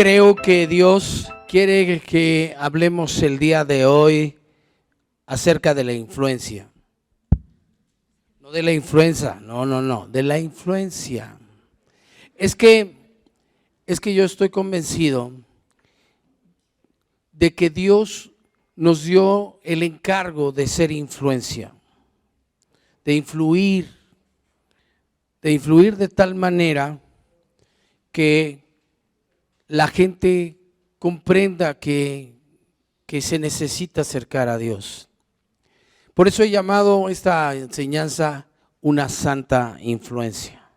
creo que Dios quiere que hablemos el día de hoy acerca de la influencia. No de la influenza, no, de la influencia. Es que yo estoy convencido de que Dios nos dio el encargo de ser influencia, de influir de tal manera que la gente comprenda que se necesita acercar a Dios. Por eso he llamado esta enseñanza una santa influencia.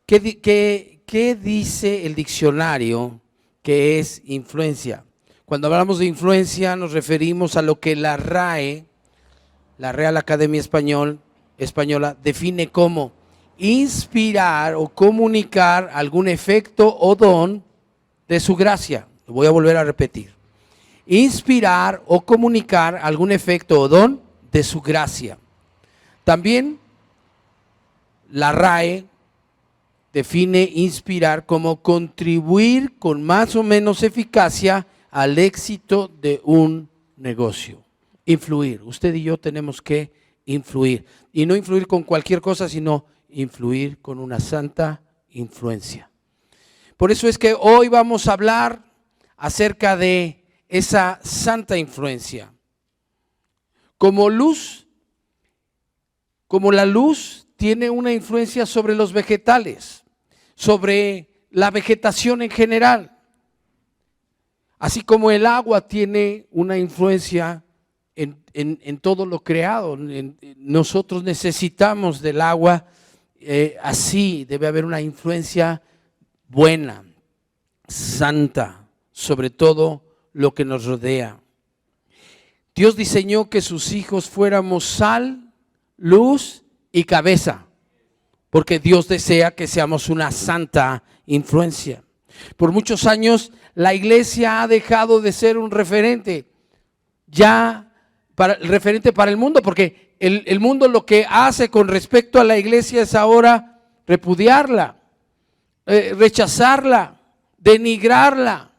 ¿Qué dice el diccionario que es influencia? Cuando hablamos de influencia nos referimos a lo que la RAE, la Real Academia Española, define como inspirar o comunicar algún efecto o don de su gracia. Lo voy a volver a repetir. Inspirar o comunicar algún efecto o don de su gracia. También la RAE define inspirar como contribuir con más o menos eficacia al éxito de un negocio. Influir. Usted y yo tenemos que influir. Y no influir con cualquier cosa, sino influir con una santa influencia. Por eso es que hoy vamos a hablar acerca de esa santa influencia. Como la luz tiene una influencia sobre los vegetales, sobre la vegetación en general, así como el agua tiene una influencia en todo lo creado. Nosotros necesitamos del agua, así debe haber una influencia buena, santa, sobre todo lo que nos rodea. Dios diseñó que sus hijos fuéramos sal, luz y cabeza, porque Dios desea que seamos una santa influencia. Por muchos años la iglesia ha dejado de ser un referente, referente para el mundo, porque el mundo lo que hace con respecto a la iglesia es ahora repudiarla, rechazarla, denigrarla.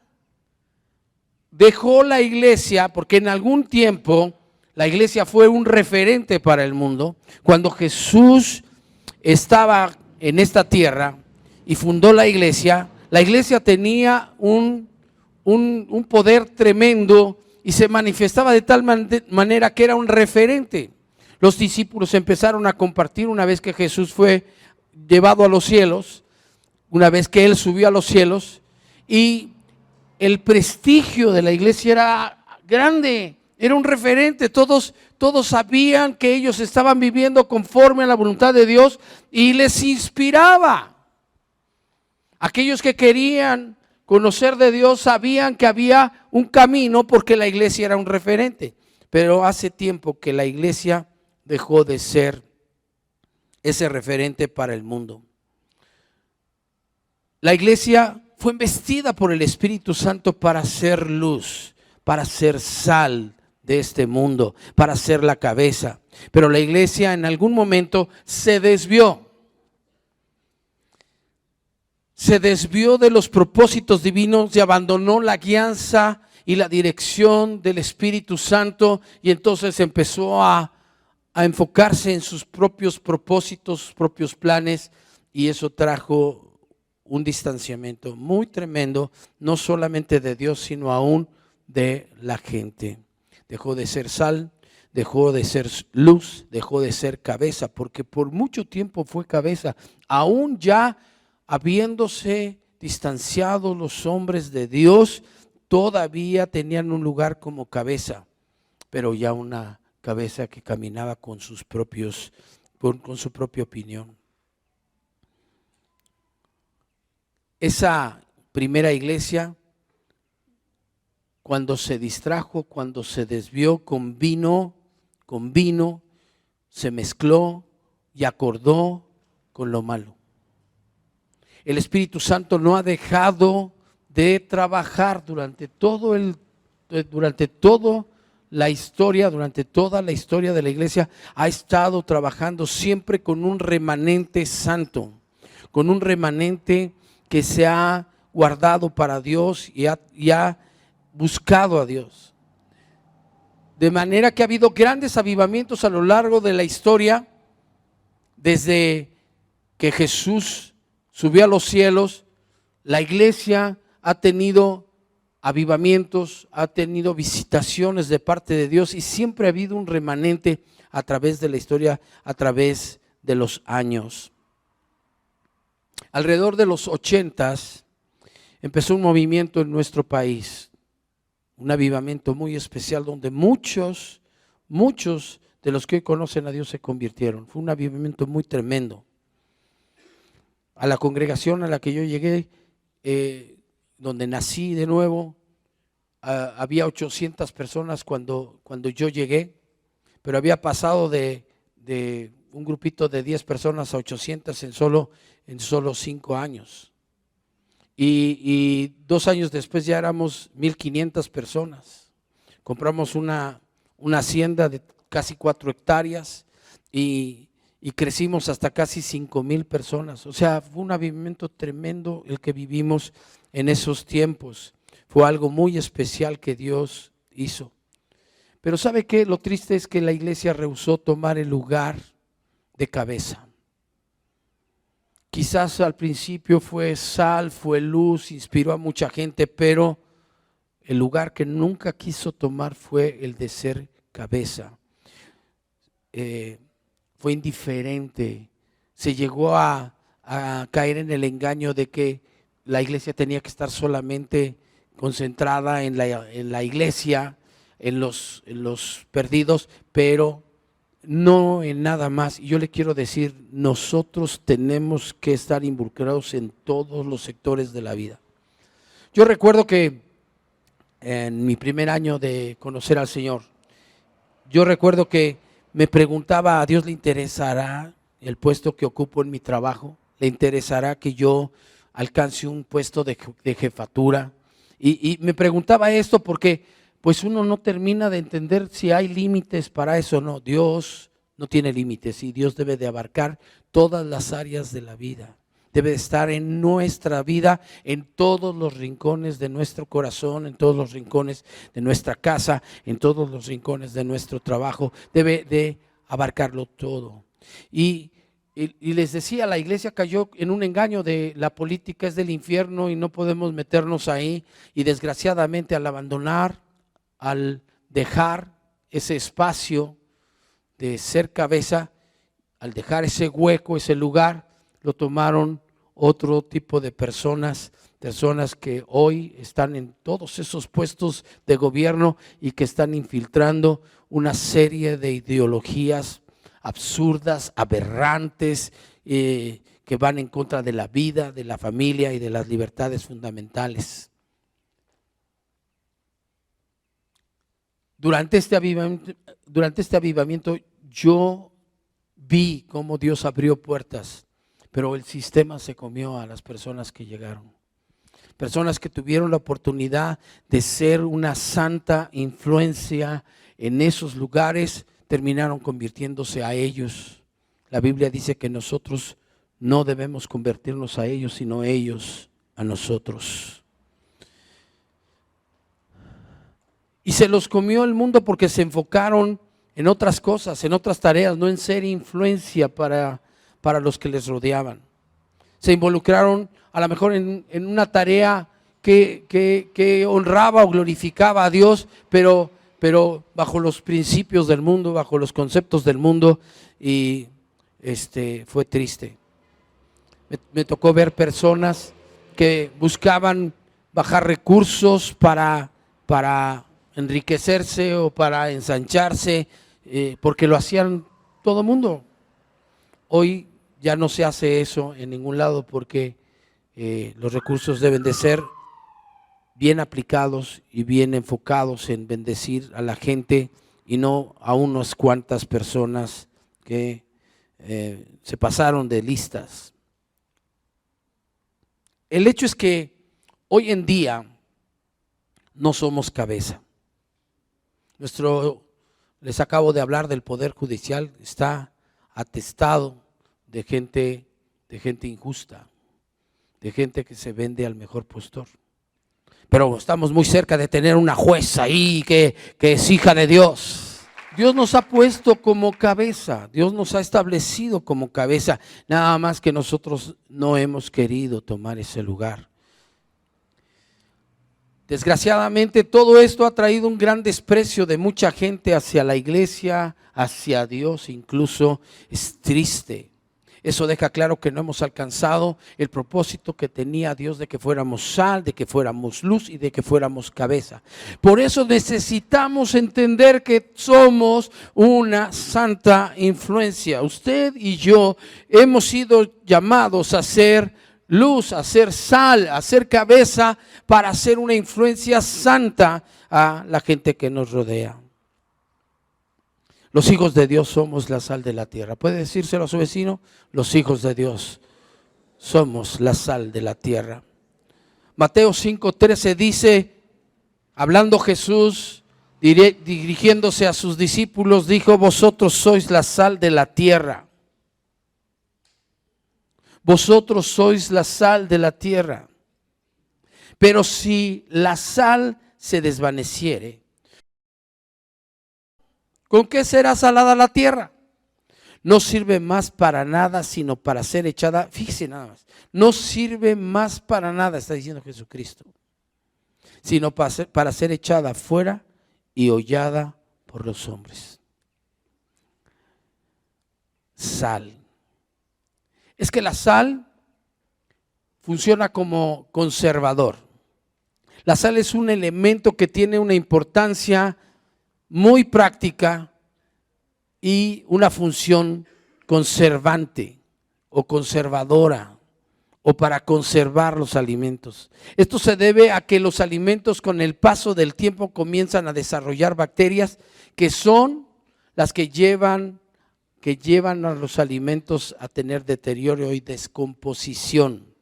Dejó la iglesia, porque en algún tiempo la iglesia fue un referente para el mundo. Cuando Jesús estaba en esta tierra y fundó la iglesia tenía un poder tremendo y se manifestaba de tal manera que era un referente. Los discípulos empezaron a compartir una vez que Jesús fue llevado a los cielos, una vez que Él subió a los cielos, y el prestigio de la iglesia era grande, era un referente. Todos sabían que ellos estaban viviendo conforme a la voluntad de Dios y les inspiraba. Aquellos que querían conocer de Dios sabían que había un camino porque la iglesia era un referente. Pero hace tiempo que la iglesia dejó de ser ese referente para el mundo. La iglesia fue investida por el Espíritu Santo para ser luz, para ser sal de este mundo, para ser la cabeza. Pero la iglesia en algún momento se desvió de los propósitos divinos y abandonó la guianza y la dirección del Espíritu Santo, y entonces empezó a enfocarse en sus propios propósitos, sus propios planes, y eso trajo un distanciamiento muy tremendo, no solamente de Dios, sino aún de la gente. Dejó de ser sal, dejó de ser luz, dejó de ser cabeza, porque por mucho tiempo fue cabeza. Aún ya habiéndose distanciado los hombres de Dios, todavía tenían un lugar como cabeza, pero ya una cabeza que caminaba con su propia opinión. Esa primera iglesia, cuando se distrajo, cuando se desvió con vino, se mezcló y acordó con lo malo. El Espíritu Santo no ha dejado de trabajar durante toda la historia de la iglesia. Ha estado trabajando siempre con un remanente santo, con un remanente que se ha guardado para Dios y ha buscado a Dios. De manera que ha habido grandes avivamientos a lo largo de la historia, desde que Jesús subió a los cielos. La iglesia ha tenido avivamientos, ha tenido visitaciones de parte de Dios y siempre ha habido un remanente a través de la historia, a través de los años. Alrededor de los 80s empezó un movimiento en nuestro país, un avivamiento muy especial donde muchos de los que hoy conocen a Dios se convirtieron. Fue un avivamiento muy tremendo. A la congregación a la que yo llegué, donde nací de nuevo, había 800 personas cuando yo llegué, pero había pasado de un grupito de 10 personas a 800 en solo 5 años. Y 2 años después ya éramos 1,500 personas. Compramos una hacienda de casi 4 hectáreas y crecimos hasta casi 5,000 personas. O sea, fue un avivamiento tremendo el que vivimos en esos tiempos. Fue algo muy especial que Dios hizo. Pero ¿sabe qué? Lo triste es que la iglesia rehusó tomar el lugar de cabeza. Quizás al principio fue sal, fue luz, inspiró a mucha gente, pero el lugar que nunca quiso tomar fue el de ser cabeza. Fue indiferente. Se llegó a caer en el engaño de que la iglesia tenía que estar solamente concentrada en la iglesia, en los perdidos, pero no en nada más. Y yo le quiero decir, nosotros tenemos que estar involucrados en todos los sectores de la vida. Yo recuerdo que en mi primer año de conocer al Señor, yo recuerdo que me preguntaba, ¿a Dios le interesará el puesto que ocupo en mi trabajo? ¿Le interesará que yo alcance un puesto de jefatura? Y me preguntaba esto porque pues uno no termina de entender si hay límites para eso o no. Dios no tiene límites y Dios debe de abarcar todas las áreas de la vida. Debe de estar en nuestra vida, en todos los rincones de nuestro corazón, en todos los rincones de nuestra casa, en todos los rincones de nuestro trabajo. Debe de abarcarlo todo. Y les decía, la iglesia cayó en un engaño de la política es del infierno y no podemos meternos ahí. Y desgraciadamente al abandonar, al dejar ese espacio de ser cabeza, al dejar ese hueco, ese lugar, lo tomaron otro tipo de personas que hoy están en todos esos puestos de gobierno y que están infiltrando una serie de ideologías absurdas, aberrantes, que van en contra de la vida, de la familia y de las libertades fundamentales. Durante este avivamiento yo vi cómo Dios abrió puertas, pero el sistema se comió a las personas que llegaron. Personas que tuvieron la oportunidad de ser una santa influencia en esos lugares, terminaron convirtiéndose a ellos. La Biblia dice que nosotros no debemos convertirnos a ellos, sino ellos a nosotros. Y se los comió el mundo porque se enfocaron en otras cosas, en otras tareas, no en ser influencia para los que les rodeaban. Se involucraron a lo mejor en una tarea que honraba o glorificaba a Dios, pero bajo los principios del mundo, bajo los conceptos del mundo, y fue triste. Me tocó ver personas que buscaban bajar recursos para enriquecerse o para ensancharse, porque lo hacían todo mundo. Hoy ya no se hace eso en ningún lado porque los recursos deben de ser bien aplicados y bien enfocados en bendecir a la gente y no a unas cuantas personas que se pasaron de listas. El hecho es que hoy en día no somos cabeza. Les acabo de hablar del Poder Judicial, está atestado de gente injusta, de gente que se vende al mejor postor. Pero estamos muy cerca de tener una jueza ahí que es hija de Dios. Dios nos ha puesto como cabeza, Dios nos ha establecido como cabeza, nada más que nosotros no hemos querido tomar ese lugar. Desgraciadamente todo esto ha traído un gran desprecio de mucha gente hacia la iglesia, hacia Dios incluso. Es triste. Eso deja claro que no hemos alcanzado el propósito que tenía Dios de que fuéramos sal, de que fuéramos luz y de que fuéramos cabeza. Por eso necesitamos entender que somos una santa influencia. Usted y yo hemos sido llamados a ser luz, a ser sal, a ser cabeza para hacer una influencia santa a la gente que nos rodea. Los hijos de Dios somos la sal de la tierra. ¿Puede decírselo a su vecino? Los hijos de Dios somos la sal de la tierra. Mateo 5:13 dice, hablando Jesús, dirigiéndose a sus discípulos, dijo: vosotros sois la sal de la tierra. Vosotros sois la sal de la tierra. Pero si la sal se desvaneciere, ¿con qué será salada la tierra? No sirve más para nada, sino para ser echada. Fíjese nada más. No sirve más para nada, está diciendo Jesucristo, sino para ser echada fuera y hollada por los hombres. Sal. Es que la sal funciona como conservador. La sal es un elemento que tiene una importancia muy práctica y una función conservante o conservadora o para conservar los alimentos. Esto se debe a que los alimentos con el paso del tiempo comienzan a desarrollar bacterias que son las que llevan a los alimentos a tener deterioro y descomposición.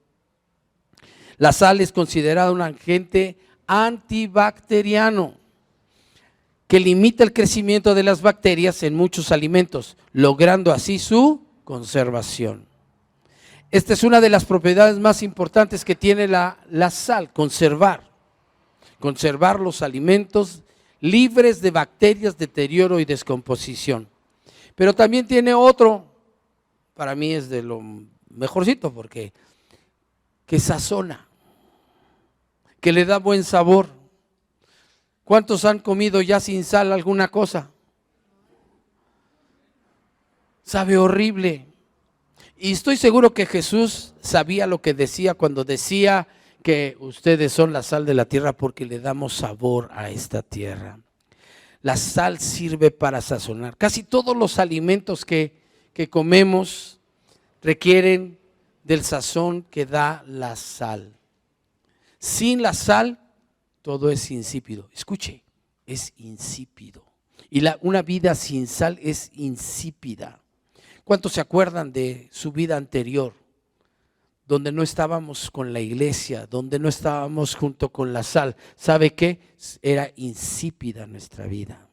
La sal es considerada un agente antibacteriano que limita el crecimiento de las bacterias en muchos alimentos, logrando así su conservación. Esta es una de las propiedades más importantes que tiene la sal: conservar los alimentos libres de bacterias, deterioro y descomposición. Pero también tiene otro, para mí es de lo mejorcito, porque que sazona, que le da buen sabor. ¿Cuántos han comido ya sin sal alguna cosa? Sabe horrible. Y estoy seguro que Jesús sabía lo que decía cuando decía que ustedes son la sal de la tierra, porque le damos sabor a esta tierra. La sal sirve para sazonar. Casi todos los alimentos que comemos requieren del sazón que da la sal. Sin la sal, todo es insípido. Escuche, es insípido. Y una vida sin sal es insípida. ¿Cuántos se acuerdan de su vida anterior? Donde no estábamos con la iglesia, donde no estábamos junto con la sal. ¿Sabe qué? Era insípida nuestra vida.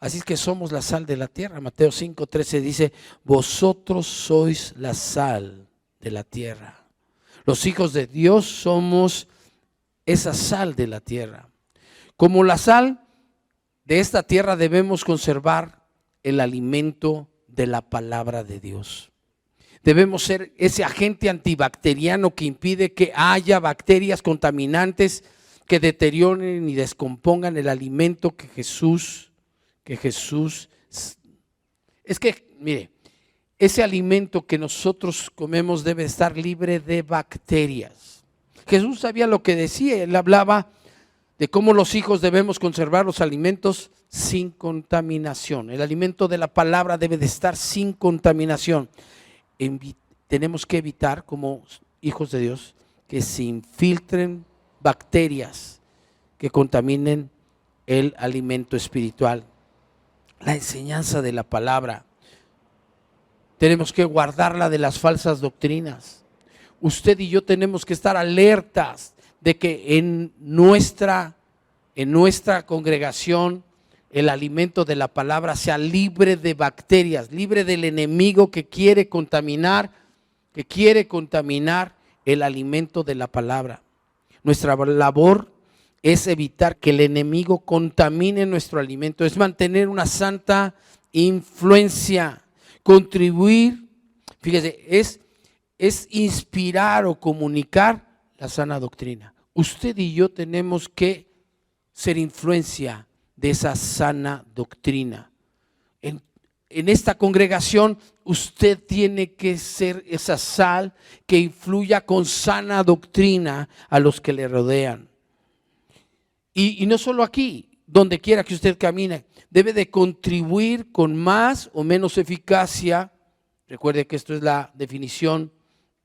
Así es que somos la sal de la tierra. Mateo 5:13 dice: vosotros sois la sal de la tierra. Los hijos de Dios somos esa sal de la tierra. Como la sal de esta tierra, debemos conservar el alimento de la palabra de Dios. Debemos ser ese agente antibacteriano que impide que haya bacterias contaminantes que deterioren y descompongan el alimento que Jesús, es que, mire, ese alimento que nosotros comemos debe estar libre de bacterias. Jesús sabía lo que decía. Él hablaba de cómo los hijos debemos conservar los alimentos sin contaminación. El alimento de la palabra debe de estar sin contaminación. Tenemos que evitar, como hijos de Dios, que se infiltren bacterias que contaminen el alimento espiritual. La enseñanza de la palabra tenemos que guardarla de las falsas doctrinas. Usted y yo tenemos que estar alertas de que en nuestra congregación el alimento de la palabra sea libre de bacterias, libre del enemigo que quiere contaminar el alimento de la palabra. Nuestra labor es evitar que el enemigo contamine nuestro alimento, es mantener una santa influencia, contribuir, fíjese, es inspirar o comunicar la sana doctrina. Usted y yo tenemos que ser influencia de esa sana doctrina. En esta congregación usted tiene que ser esa sal que influya con sana doctrina a los que le rodean. Y no solo aquí, donde quiera que usted camine, debe de contribuir con más o menos eficacia. Recuerde que esto es la definición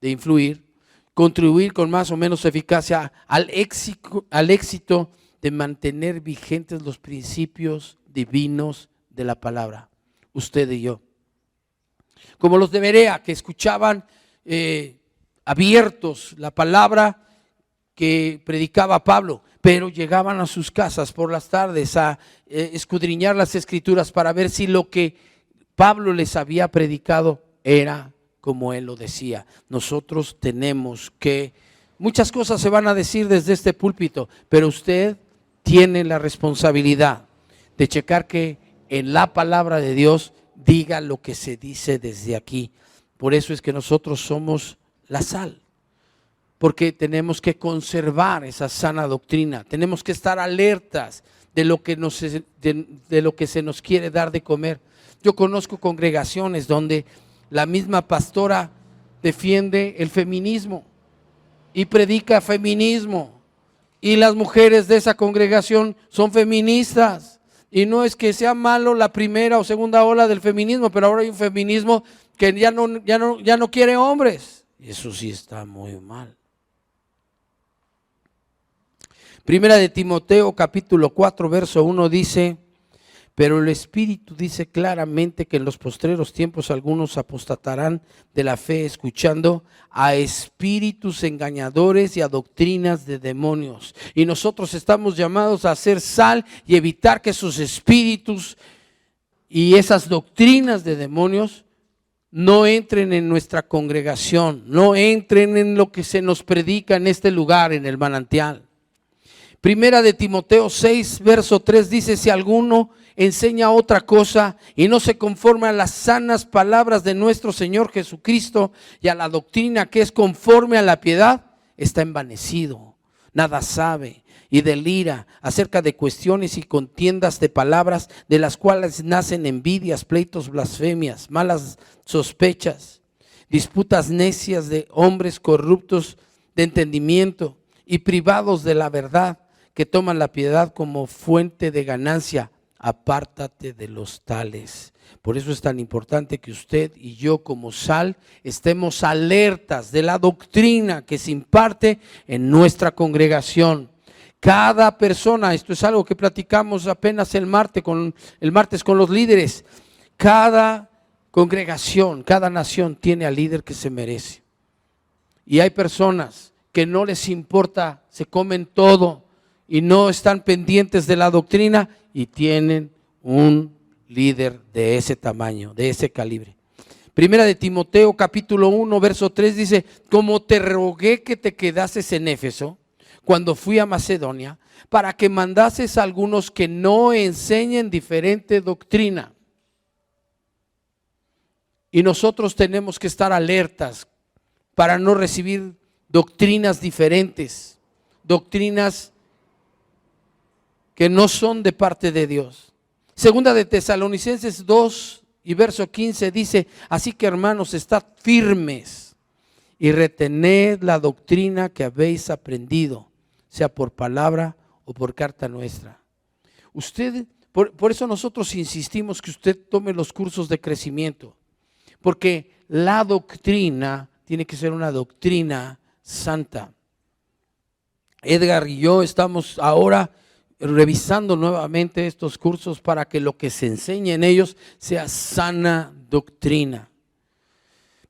de influir. Contribuir con más o menos eficacia al éxito de mantener vigentes los principios divinos de la palabra. Usted y yo. Como los de Berea, que escuchaban abiertos la palabra que predicaba Pablo, pero llegaban a sus casas por las tardes a escudriñar las escrituras para ver si lo que Pablo les había predicado era como él lo decía. Nosotros tenemos que, muchas cosas se van a decir desde este púlpito, pero usted tiene la responsabilidad de checar que en la palabra de Dios diga lo que se dice desde aquí. Por eso es que nosotros somos la sal, porque tenemos que conservar esa sana doctrina, tenemos que estar alertas de lo que de lo que se nos quiere dar de comer. Yo conozco congregaciones donde la misma pastora defiende el feminismo y predica feminismo, y las mujeres de esa congregación son feministas. Y no es que sea malo la primera o segunda ola del feminismo, pero ahora hay un feminismo que ya no quiere hombres. Y eso sí está muy mal. Primera de Timoteo capítulo 4 verso 1 dice: pero el Espíritu dice claramente que en los postreros tiempos algunos apostatarán de la fe, escuchando a espíritus engañadores y a doctrinas de demonios. Y nosotros estamos llamados a hacer sal y evitar que esos espíritus y esas doctrinas de demonios no entren en nuestra congregación, no entren en lo que se nos predica en este lugar, en el manantial. Primera de Timoteo 6 verso 3 dice: si alguno enseña otra cosa y no se conforma a las sanas palabras de nuestro Señor Jesucristo y a la doctrina que es conforme a la piedad, está envanecido, nada sabe y delira acerca de cuestiones y contiendas de palabras, de las cuales nacen envidias, pleitos, blasfemias, malas sospechas, disputas necias de hombres corruptos de entendimiento y privados de la verdad, que toman la piedad como fuente de ganancia. Apártate de los tales. Por eso es tan importante que usted y yo como sal estemos alertas de la doctrina que se imparte en nuestra congregación. Cada persona, esto es algo que platicamos apenas el martes con los líderes, cada congregación, cada nación tiene al líder que se merece. Y hay personas que no les importa, se comen todo y no están pendientes de la doctrina, y tienen un líder de ese tamaño, de ese calibre. Primera de Timoteo capítulo 1 verso 3 dice: como te rogué que te quedases en Éfeso cuando fui a Macedonia, para que mandases a algunos que no enseñen diferente doctrina. Y nosotros tenemos que estar alertas para no recibir doctrinas diferentes, doctrinas que no son de parte de Dios. Segunda de Tesalonicenses 2 y verso 15 dice: así que hermanos, estad firmes y retened la doctrina que habéis aprendido, sea por palabra o por carta nuestra. Por eso nosotros insistimos que usted tome los cursos de crecimiento, porque la doctrina tiene que ser una doctrina santa. Edgar y yo estamos ahora revisando nuevamente estos cursos para que lo que se enseñe en ellos sea sana doctrina.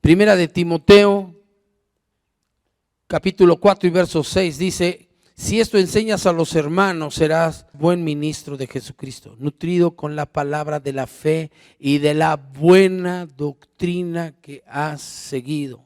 Primera de Timoteo capítulo 4 y verso 6 dice: si esto enseñas a los hermanos, serás buen ministro de Jesucristo, nutrido con la palabra de la fe y de la buena doctrina que has seguido.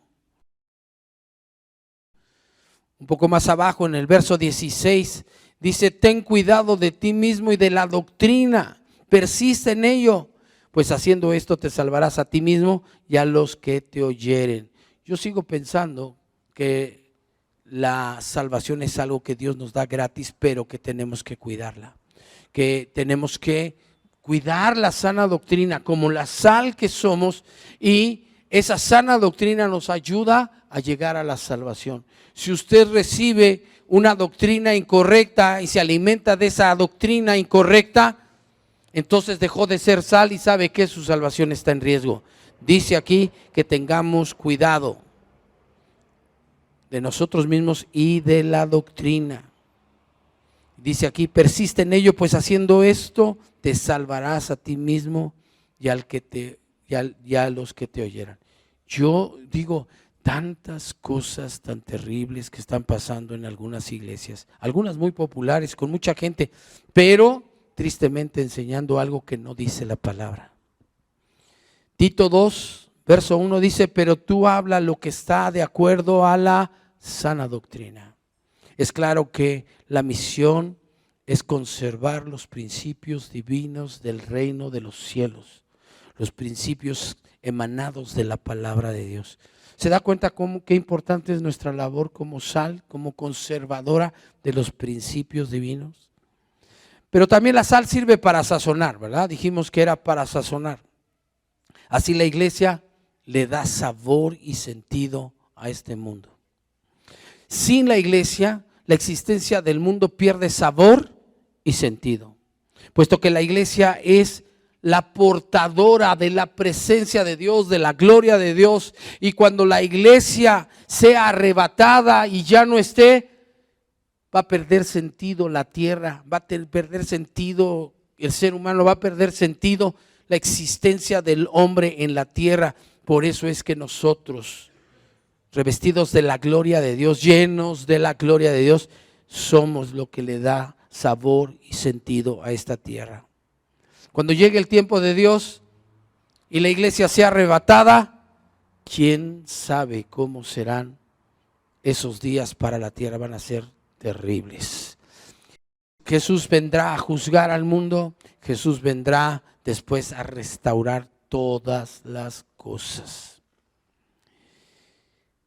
Un poco más abajo en el verso 16 dice: ten cuidado de ti mismo y de la doctrina, persiste en ello, pues haciendo esto te salvarás a ti mismo y a los que te oyeren. Yo sigo pensando que la salvación es algo que Dios nos da gratis, pero que tenemos que cuidarla, que tenemos que cuidar la sana doctrina como la sal que somos, y esa sana doctrina nos ayuda a llegar a la salvación. Si usted recibe una doctrina incorrecta y se alimenta de esa doctrina incorrecta, entonces dejó de ser sal y sabe que su salvación está en riesgo. Dice aquí que tengamos cuidado de nosotros mismos y de la doctrina. Dice aquí: persiste en ello, pues haciendo esto te salvarás a ti mismo y a los que te oyeran. Yo digo, tantas cosas tan terribles que están pasando en algunas iglesias, algunas muy populares, con mucha gente, pero tristemente enseñando algo que no dice la palabra. Tito 2, verso 1 dice: pero tú habla lo que está de acuerdo a la sana doctrina. Es claro que la misión es conservar los principios divinos del reino de los cielos, los principios emanados de la palabra de Dios. ¿Se da cuenta qué importante es nuestra labor como sal, como conservadora de los principios divinos? Pero también la sal sirve para sazonar, ¿verdad? Dijimos que era para sazonar. Así la iglesia le da sabor y sentido a este mundo. Sin la iglesia, la existencia del mundo pierde sabor y sentido, puesto que la iglesia es la portadora de la presencia de Dios, de la gloria de Dios, y cuando la iglesia sea arrebatada y ya no esté, va a perder sentido la tierra, va a perder sentido el ser humano, va a perder sentido la existencia del hombre en la tierra. Por eso es que nosotros, revestidos de la gloria de Dios, llenos de la gloria de Dios, somos lo que le da sabor y sentido a esta tierra. Cuando llegue el tiempo de Dios y la iglesia sea arrebatada, ¿quién sabe cómo serán esos días para la tierra? Van a ser terribles. Jesús vendrá a juzgar al mundo, Jesús vendrá después a restaurar todas las cosas.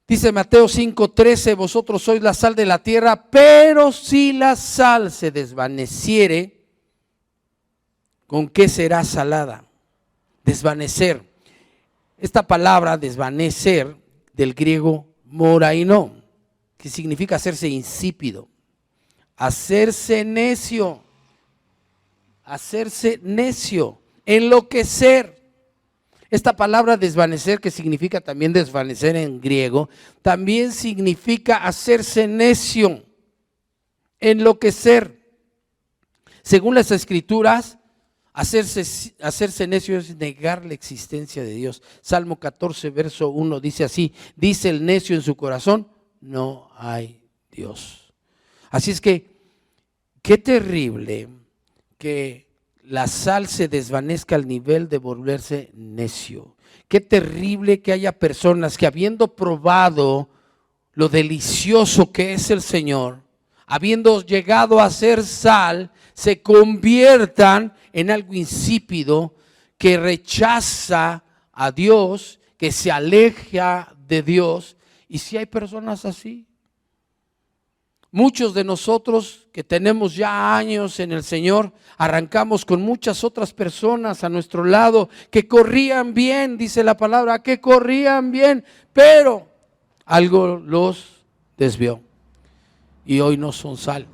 Dice Mateo 5:13: vosotros sois la sal de la tierra, pero si la sal se desvaneciere, ¿con qué será salada? Desvanecer. Esta palabra desvanecer, del griego moraino, que significa hacerse insípido, hacerse necio, enloquecer. Esta palabra desvanecer, que significa también desvanecer en griego, también significa hacerse necio, enloquecer. Según las escrituras, hacerse necio es negar la existencia de Dios. Salmo 14, verso 1 dice así: dice el necio en su corazón, no hay Dios. Así es que, qué terrible que la sal se desvanezca al nivel de volverse necio. Qué terrible que haya personas que, habiendo probado lo delicioso que es el Señor, habiendo llegado a ser sal, se conviertan en algo insípido, que rechaza a Dios, que se aleja de Dios. Y si hay personas así, muchos de nosotros que tenemos ya años en el Señor, arrancamos con muchas otras personas a nuestro lado que corrían bien, dice la palabra, que corrían bien, pero algo los desvió y hoy no son sal.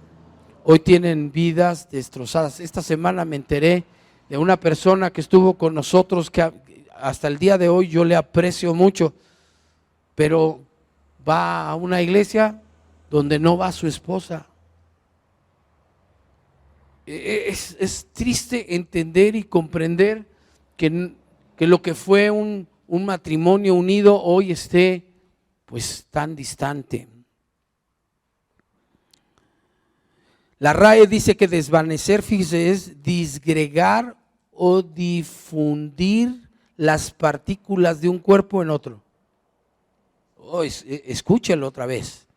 Hoy tienen vidas destrozadas. Esta semana me enteré de una persona que estuvo con nosotros, que hasta el día de hoy yo le aprecio mucho, pero va a una iglesia donde no va su esposa. Es triste entender y comprender que lo que fue un matrimonio unido hoy esté pues tan distante. La RAE dice que desvanecer, fíjese, es disgregar o difundir las partículas de un cuerpo en otro. Escúchelo otra vez.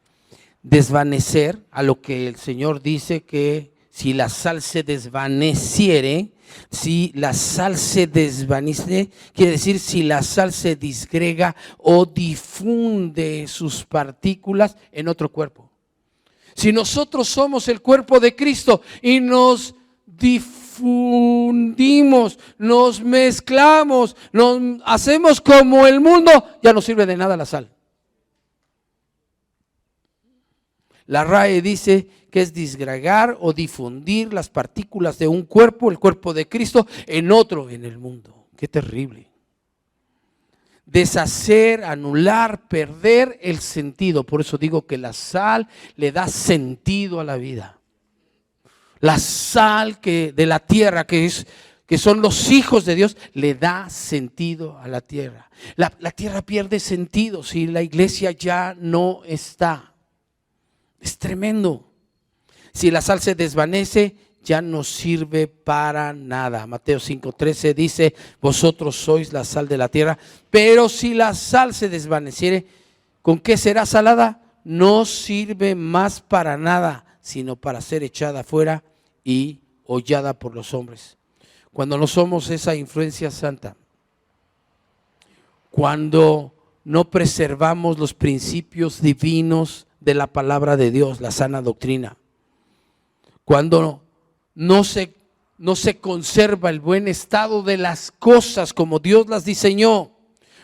desvanecer, a lo que el Señor dice que si la sal se desvaneciere, si la sal se desvanece, quiere decir si la sal se disgrega o difunde sus partículas en otro cuerpo. Si nosotros somos el cuerpo de Cristo y nos difundimos, nos mezclamos, nos hacemos como el mundo, ya no sirve de nada la sal. La RAE dice que es disgregar o difundir las partículas de un cuerpo, el cuerpo de Cristo, en otro, en el mundo. Qué terrible. Deshacer, anular, perder el sentido. Por eso digo que la sal le da sentido a la vida. La sal de la tierra, que son los hijos de Dios, le da sentido a la tierra. La tierra pierde sentido si la iglesia ya no está. Es tremendo. Si la sal se desvanece, ya no sirve para nada. Mateo 5:13 dice, vosotros sois la sal de la tierra, pero si la sal se desvaneciere, ¿con qué será salada? No sirve más para nada, sino para ser echada fuera y hollada por los hombres. Cuando no somos esa influencia santa, cuando no preservamos los principios divinos de la palabra de Dios, la sana doctrina, cuando no se conserva el buen estado de las cosas como Dios las diseñó,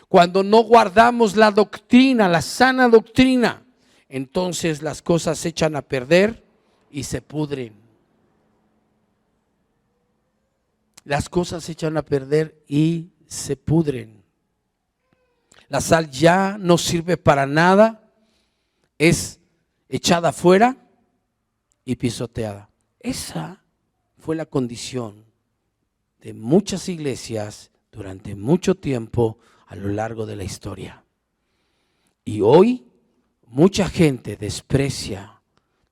cuando no guardamos la doctrina, la sana doctrina, entonces las cosas se echan a perder y se pudren. Las cosas se echan a perder y se pudren. La sal ya no sirve para nada, es echada fuera y pisoteada. Esa fue la condición de muchas iglesias durante mucho tiempo a lo largo de la historia. Y hoy mucha gente desprecia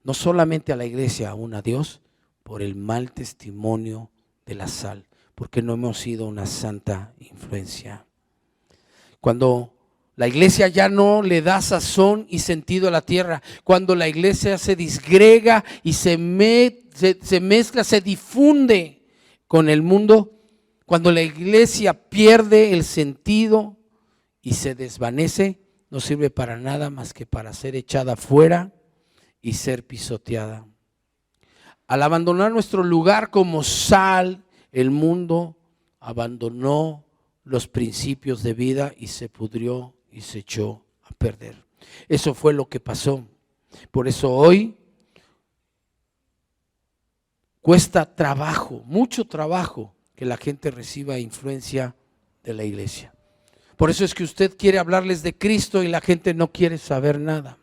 no solamente a la iglesia, aún a Dios, por el mal testimonio de la sal, porque no hemos sido una santa influencia. Cuando la iglesia ya no le da sazón y sentido a la tierra, cuando la iglesia se disgrega y se mezcla, se difunde con el mundo, cuando la iglesia pierde el sentido y se desvanece, no sirve para nada más que para ser echada fuera y ser pisoteada. Al abandonar nuestro lugar como sal, el mundo abandonó los principios de vida y se pudrió y se echó a perder. Eso fue lo que pasó. Por eso hoy cuesta trabajo, mucho trabajo, que la gente reciba influencia de la iglesia. Por eso es que usted quiere hablarles de Cristo y la gente no quiere saber nada.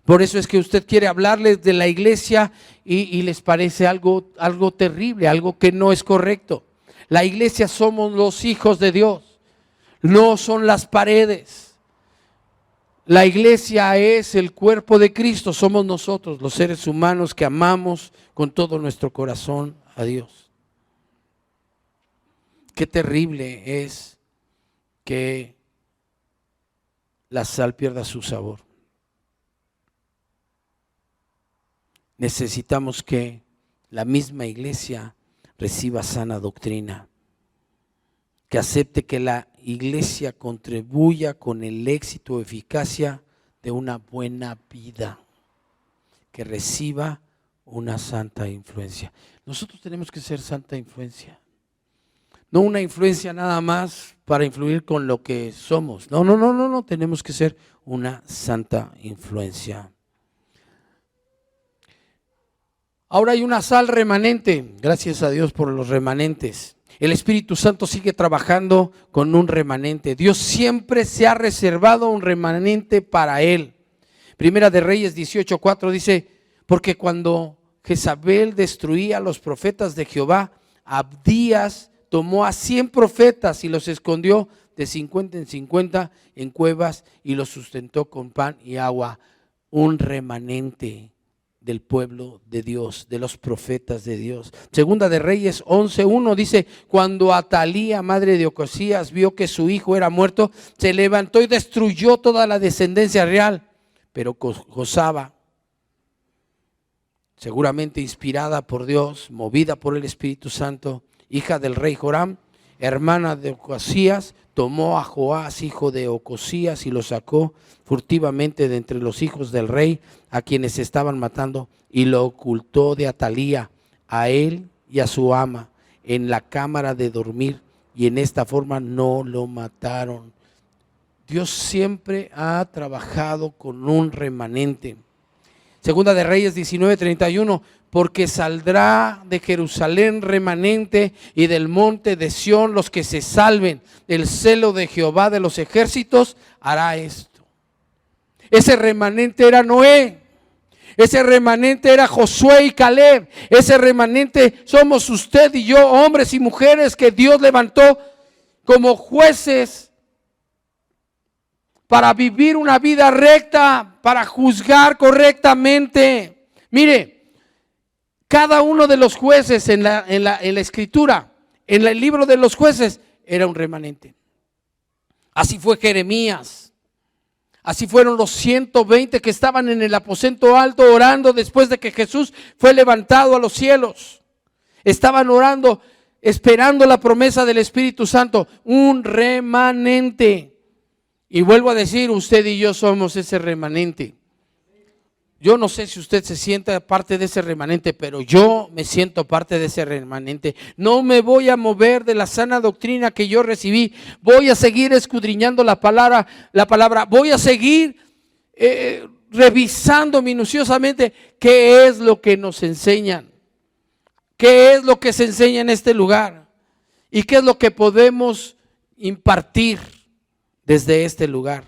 Por eso es que usted quiere hablarles de la iglesia y les parece algo terrible, algo que no es correcto. La iglesia somos los hijos de Dios. No son las paredes. La iglesia es el cuerpo de Cristo, somos nosotros, los seres humanos que amamos con todo nuestro corazón a Dios. Qué terrible es que la sal pierda su sabor. Necesitamos que la misma iglesia reciba sana doctrina, que acepte que la iglesia contribuya con el éxito o eficacia de una buena vida, que reciba una santa influencia. Nosotros tenemos que ser santa influencia, no una influencia nada más para influir con lo que somos. No, tenemos que ser una santa influencia. Ahora hay una sal remanente, gracias a Dios por los remanentes. El Espíritu Santo sigue trabajando con un remanente. Dios siempre se ha reservado un remanente para Él. Primera de Reyes 18:4 dice, porque cuando Jezabel destruía a los profetas de Jehová, Abdías tomó a 100 profetas y los escondió de 50 en 50 en cuevas y los sustentó con pan y agua. Un remanente del pueblo de Dios, de los profetas de Dios. Segunda de Reyes 11:1 dice, cuando Atalía, madre de Ocosías, vio que su hijo era muerto, se levantó y destruyó toda la descendencia real. Pero Josaba, seguramente inspirada por Dios, movida por el Espíritu Santo, hija del rey Joram, hermana de Ocosías, tomó a Joás, hijo de Ocosías, y lo sacó furtivamente de entre los hijos del rey, a quienes estaban matando, y lo ocultó de Atalía, a él y a su ama, en la cámara de dormir, y en esta forma no lo mataron. Dios siempre ha trabajado con un remanente. Segunda de Reyes 19:31, porque saldrá de Jerusalén remanente y del monte de Sión los que se salven. El celo de Jehová de los ejércitos hará esto. Ese remanente era Noé. Ese remanente era Josué y Caleb. Ese remanente somos usted y yo, hombres y mujeres que Dios levantó como jueces para vivir una vida recta, para juzgar correctamente. Mire, cada uno de los jueces en la escritura, en el libro de los jueces, era un remanente. Así fue Jeremías. Así fueron los 120 que estaban en el aposento alto orando después de que Jesús fue levantado a los cielos. Estaban orando, esperando la promesa del Espíritu Santo, un remanente. Y vuelvo a decir, usted y yo somos ese remanente. Yo no sé si usted se sienta parte de ese remanente, pero yo me siento parte de ese remanente. No me voy a mover de la sana doctrina que yo recibí. Voy a seguir escudriñando la palabra. Voy a seguir revisando minuciosamente qué es lo que nos enseñan. ¿Qué es lo que se enseña en este lugar? ¿Y qué es lo que podemos impartir desde este lugar?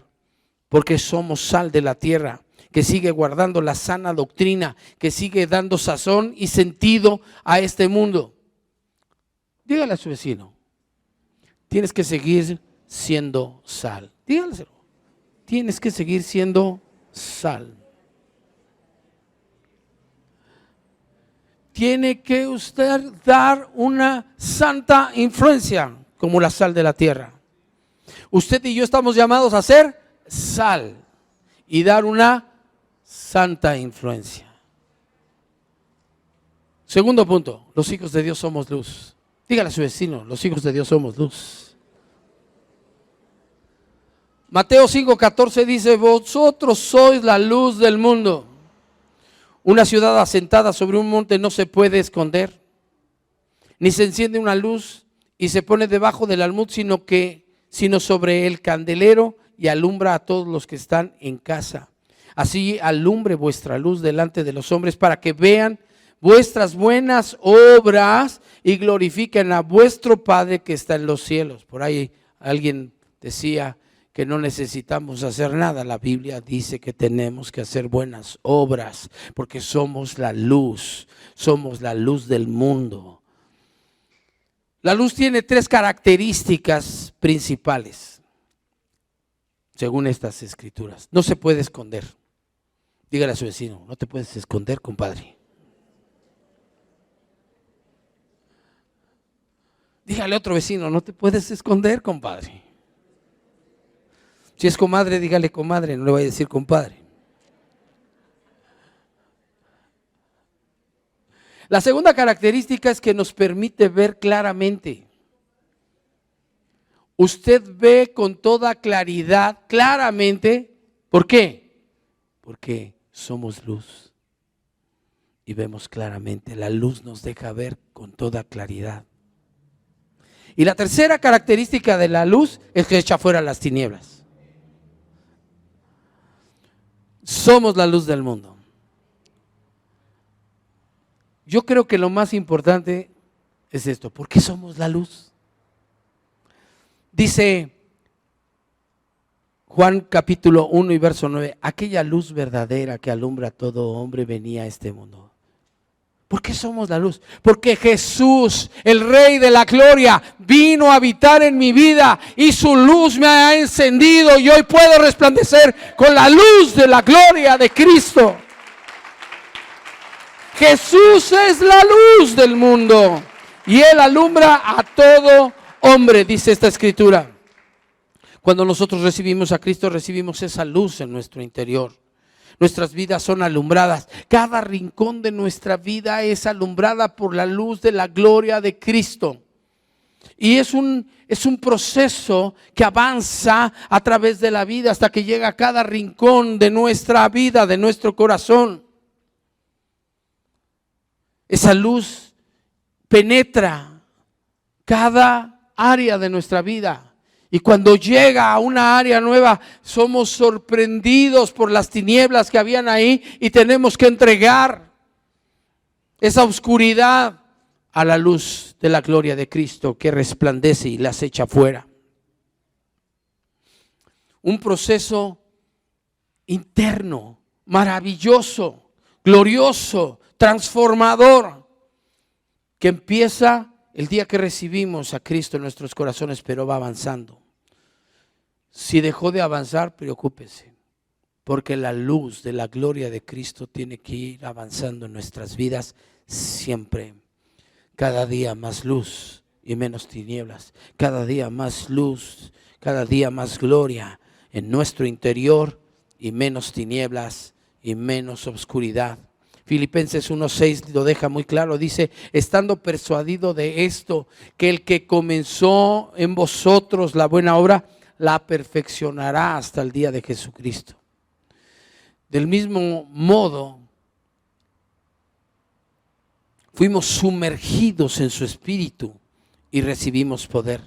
Porque somos sal de la tierra, que sigue guardando la sana doctrina, que sigue dando sazón y sentido a este mundo. Dígale a su vecino, tienes que seguir siendo sal. Dígaselo, tienes que seguir siendo sal. Tiene que usted dar una santa influencia como la sal de la tierra. Usted y yo estamos llamados a ser sal y dar una santa influencia. Segundo punto, los hijos de Dios somos luz. Dígale a su vecino, los hijos de Dios somos luz. Mateo 5:14 dice, vosotros sois la luz del mundo. Una ciudad asentada sobre un monte no se puede esconder, ni se enciende una luz y se pone debajo del almud, sino sobre el candelero, y alumbra a todos los que están en casa. Así alumbre vuestra luz delante de los hombres, para que vean vuestras buenas obras y glorifiquen a vuestro Padre que está en los cielos. Por ahí alguien decía que no necesitamos hacer nada. La Biblia dice que tenemos que hacer buenas obras, porque somos la luz del mundo. La luz tiene 3 características principales, según estas escrituras. No se puede esconder. Dígale a su vecino, no te puedes esconder, compadre. Dígale a otro vecino, no te puedes esconder, compadre. Si es comadre, dígale comadre, no le vaya a decir compadre. La segunda característica es que nos permite ver claramente. Usted ve con toda claridad, claramente. ¿Por qué? Porque somos luz y vemos claramente. La luz nos deja ver con toda claridad. Y la tercera característica de la luz es que echa fuera las tinieblas. Somos la luz del mundo. Yo creo que lo más importante es esto. ¿Por qué somos la luz? Dice Juan capítulo 1 y verso 9, aquella luz verdadera que alumbra a todo hombre venía a este mundo. ¿Por qué somos la luz? Porque Jesús, el Rey de la Gloria, vino a habitar en mi vida y su luz me ha encendido y hoy puedo resplandecer con la luz de la gloria de Cristo. Jesús es la luz del mundo y Él alumbra a todo hombre, dice esta escritura. Cuando nosotros recibimos a Cristo, recibimos esa luz en nuestro interior. nuestras vidas son alumbradas. Cada rincón de nuestra vida es alumbrada por la luz de la gloria de Cristo. Y es un proceso que avanza a través de la vida hasta que llega a cada rincón de nuestra vida, de nuestro corazón. Esa luz penetra cada área de nuestra vida. Y cuando llega a una área nueva, somos sorprendidos por las tinieblas que habían ahí y tenemos que entregar esa oscuridad a la luz de la gloria de Cristo que resplandece y las echa fuera. Un proceso interno, maravilloso, glorioso, transformador, que empieza el día que recibimos a Cristo en nuestros corazones, pero va avanzando. Si dejó de avanzar, preocúpese, porque la luz de la gloria de Cristo tiene que ir avanzando en nuestras vidas siempre. Cada día más luz y menos tinieblas, cada día más luz, cada día más gloria en nuestro interior y menos tinieblas y menos oscuridad. Filipenses 1:6 lo deja muy claro, dice: estando persuadido de esto, que el que comenzó en vosotros la buena obra, la perfeccionará hasta el día de Jesucristo. Del mismo modo, fuimos sumergidos en su espíritu y recibimos poder.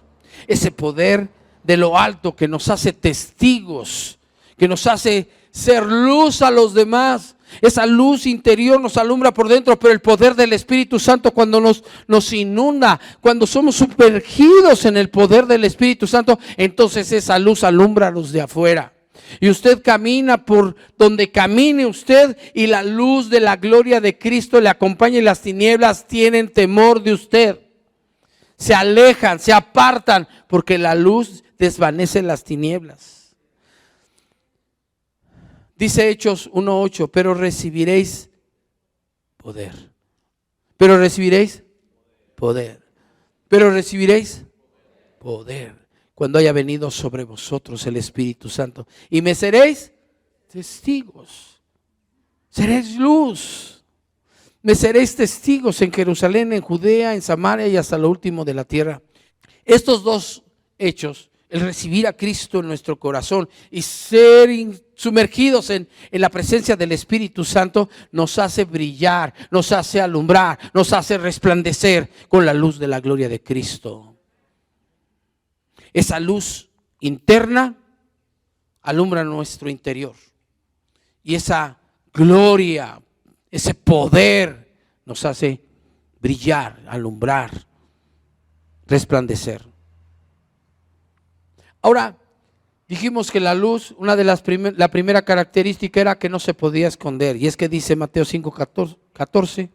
Ese poder de lo alto que nos hace testigos, que nos hace ser luz a los demás. Esa luz interior nos alumbra por dentro, pero el poder del Espíritu Santo cuando nos inunda, cuando somos sumergidos en el poder del Espíritu Santo, entonces esa luz alumbra a los de afuera. Y usted camina por donde camine usted y la luz de la gloria de Cristo le acompaña y las tinieblas tienen temor de usted. Se alejan, se apartan porque la luz desvanece las tinieblas. Dice Hechos 1:8, pero recibiréis poder. Pero recibiréis poder. Pero recibiréis poder cuando haya venido sobre vosotros el Espíritu Santo. Y me seréis testigos. Seréis luz. Me seréis testigos en Jerusalén, en Judea, en Samaria y hasta lo último de la tierra. Estos dos hechos, el recibir a Cristo en nuestro corazón y ser sumergidos en la presencia del Espíritu Santo, nos hace brillar, nos hace alumbrar, nos hace resplandecer con la luz de la gloria de Cristo. Esa luz interna alumbra nuestro interior y esa gloria, ese poder nos hace brillar, alumbrar, resplandecer. Ahora, dijimos que la luz, una de la primera característica era que no se podía esconder. Y es que dice Mateo 5:14,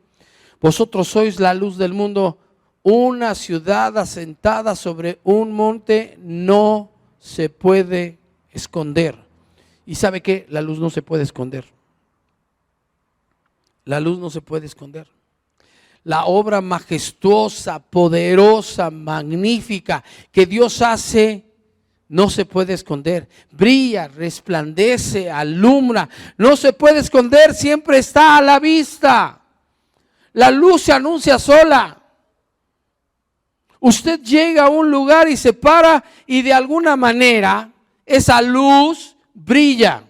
vosotros sois la luz del mundo, una ciudad asentada sobre un monte no se puede esconder. ¿Y sabe qué? La luz no se puede esconder. La luz no se puede esconder. La obra majestuosa, poderosa, magnífica que Dios hace no se puede esconder. Brilla, resplandece, alumbra. No se puede esconder, siempre está a la vista. La luz se anuncia sola. Usted llega a un lugar y se para y de alguna manera esa luz brilla.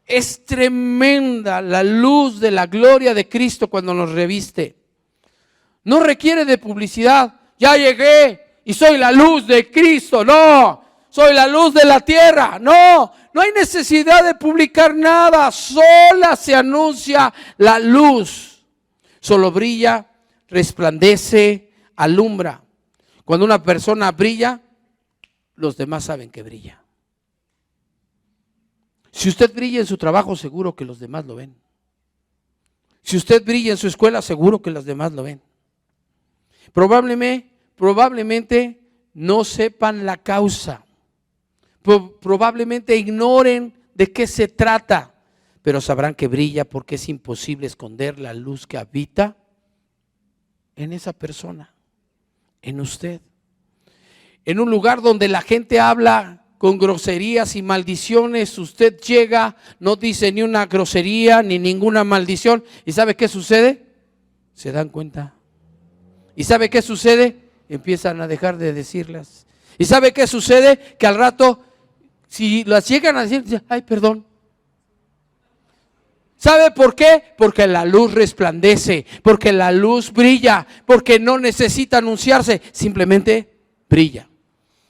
Es tremenda la luz de la gloria de Cristo cuando nos reviste. No requiere de publicidad. Ya llegué y soy la luz de Cristo. No, soy la luz de la tierra. No hay necesidad de publicar nada. Sola se anuncia la luz. Solo brilla, resplandece, alumbra. Cuando una persona brilla, los demás saben que brilla. Si usted brilla en su trabajo, seguro que los demás lo ven. Si usted brilla en su escuela, seguro que los demás lo ven. Probablemente no sepan la causa. Probablemente ignoren de qué se trata, pero sabrán que brilla porque es imposible esconder la luz que habita en esa persona, en usted. En un lugar donde la gente habla con groserías y maldiciones. Usted llega, no dice ni una grosería ni ninguna maldición. ¿Y sabe qué sucede? Se dan cuenta. ¿Y sabe qué sucede? Empiezan a dejar de decirlas. ¿Y sabe qué sucede? Que al rato, si las llegan a decir, dicen, ay, perdón. ¿Sabe por qué? Porque la luz resplandece, porque la luz brilla, porque no necesita anunciarse, simplemente brilla.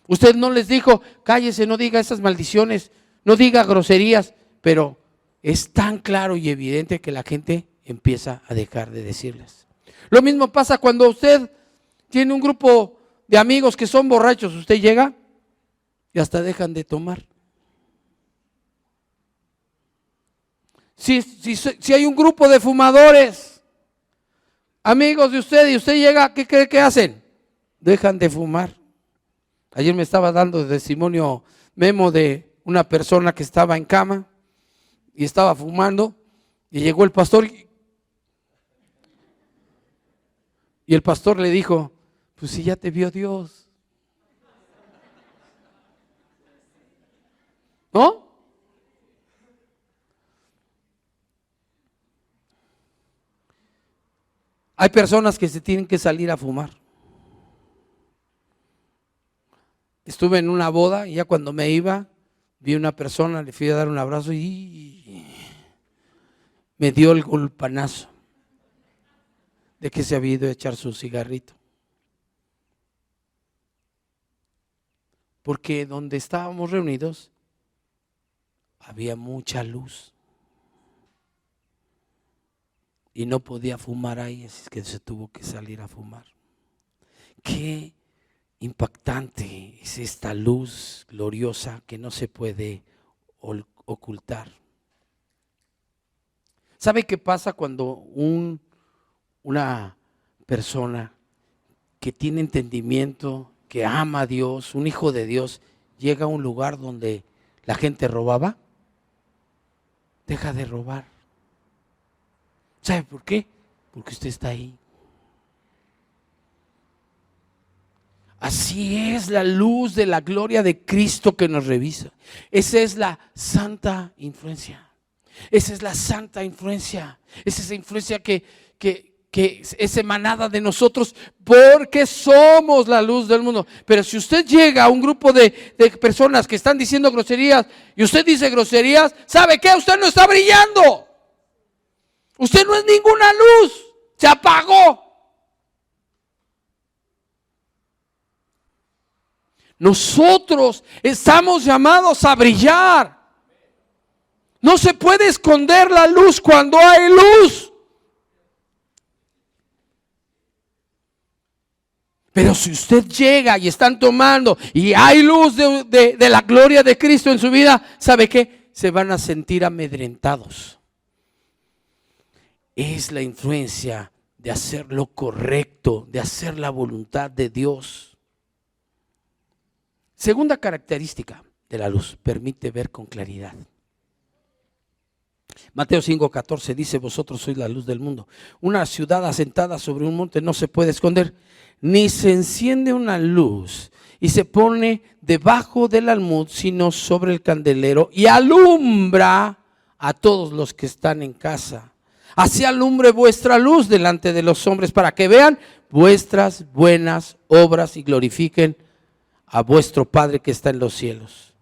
Usted no les dijo, cállese, no diga esas maldiciones, no diga groserías, pero es tan claro y evidente que la gente empieza a dejar de decirles. Lo mismo pasa cuando usted tiene un grupo de amigos que son borrachos, usted llega y hasta dejan de tomar. Si hay un grupo de fumadores, amigos de usted, y usted llega, ¿qué cree que hacen? Dejan de fumar. Ayer me estaba dando testimonio Memo de una persona que estaba en cama y estaba fumando, y llegó el pastor y el pastor le dijo, pues si ya te vio Dios, ¿no? Hay personas que se tienen que salir a fumar. Estuve en una boda y ya cuando me iba, vi una persona, le fui a dar un abrazo y me dio el golpanazo de que se había ido a echar su cigarrito. Porque donde estábamos reunidos había mucha luz y no podía fumar ahí, así que se tuvo que salir a fumar. Qué impactante es esta luz gloriosa que no se puede ocultar. ¿Sabe qué pasa cuando una persona que tiene entendimiento, que ama a Dios, un hijo de Dios, llega a un lugar donde la gente robaba? Deja de robar. ¿Sabe por qué? Porque usted está ahí. Así es la luz de la gloria de Cristo que nos revisa. Esa es la santa influencia. Esa es la santa influencia. Es esa influencia que es emanada de nosotros porque somos la luz del mundo. Pero si usted llega a un grupo de personas que están diciendo groserías y usted dice groserías, ¿sabe qué? Usted no está brillando. Usted no es ninguna luz. Se apagó. Nosotros estamos llamados a brillar. No se puede esconder la luz cuando hay luz. Pero si usted llega y están tomando y hay luz de la gloria de Cristo en su vida, ¿sabe qué? Se van a sentir amedrentados. Es la influencia de hacer lo correcto, de hacer la voluntad de Dios. Segunda característica de la luz, permite ver con claridad. Mateo 5:14 dice, vosotros sois la luz del mundo. Una ciudad asentada sobre un monte no se puede esconder, ni se enciende una luz y se pone debajo del almud, sino sobre el candelero y alumbra a todos los que están en casa. Así alumbre vuestra luz delante de los hombres para que vean vuestras buenas obras y glorifiquen a vuestro Padre que está en los cielos.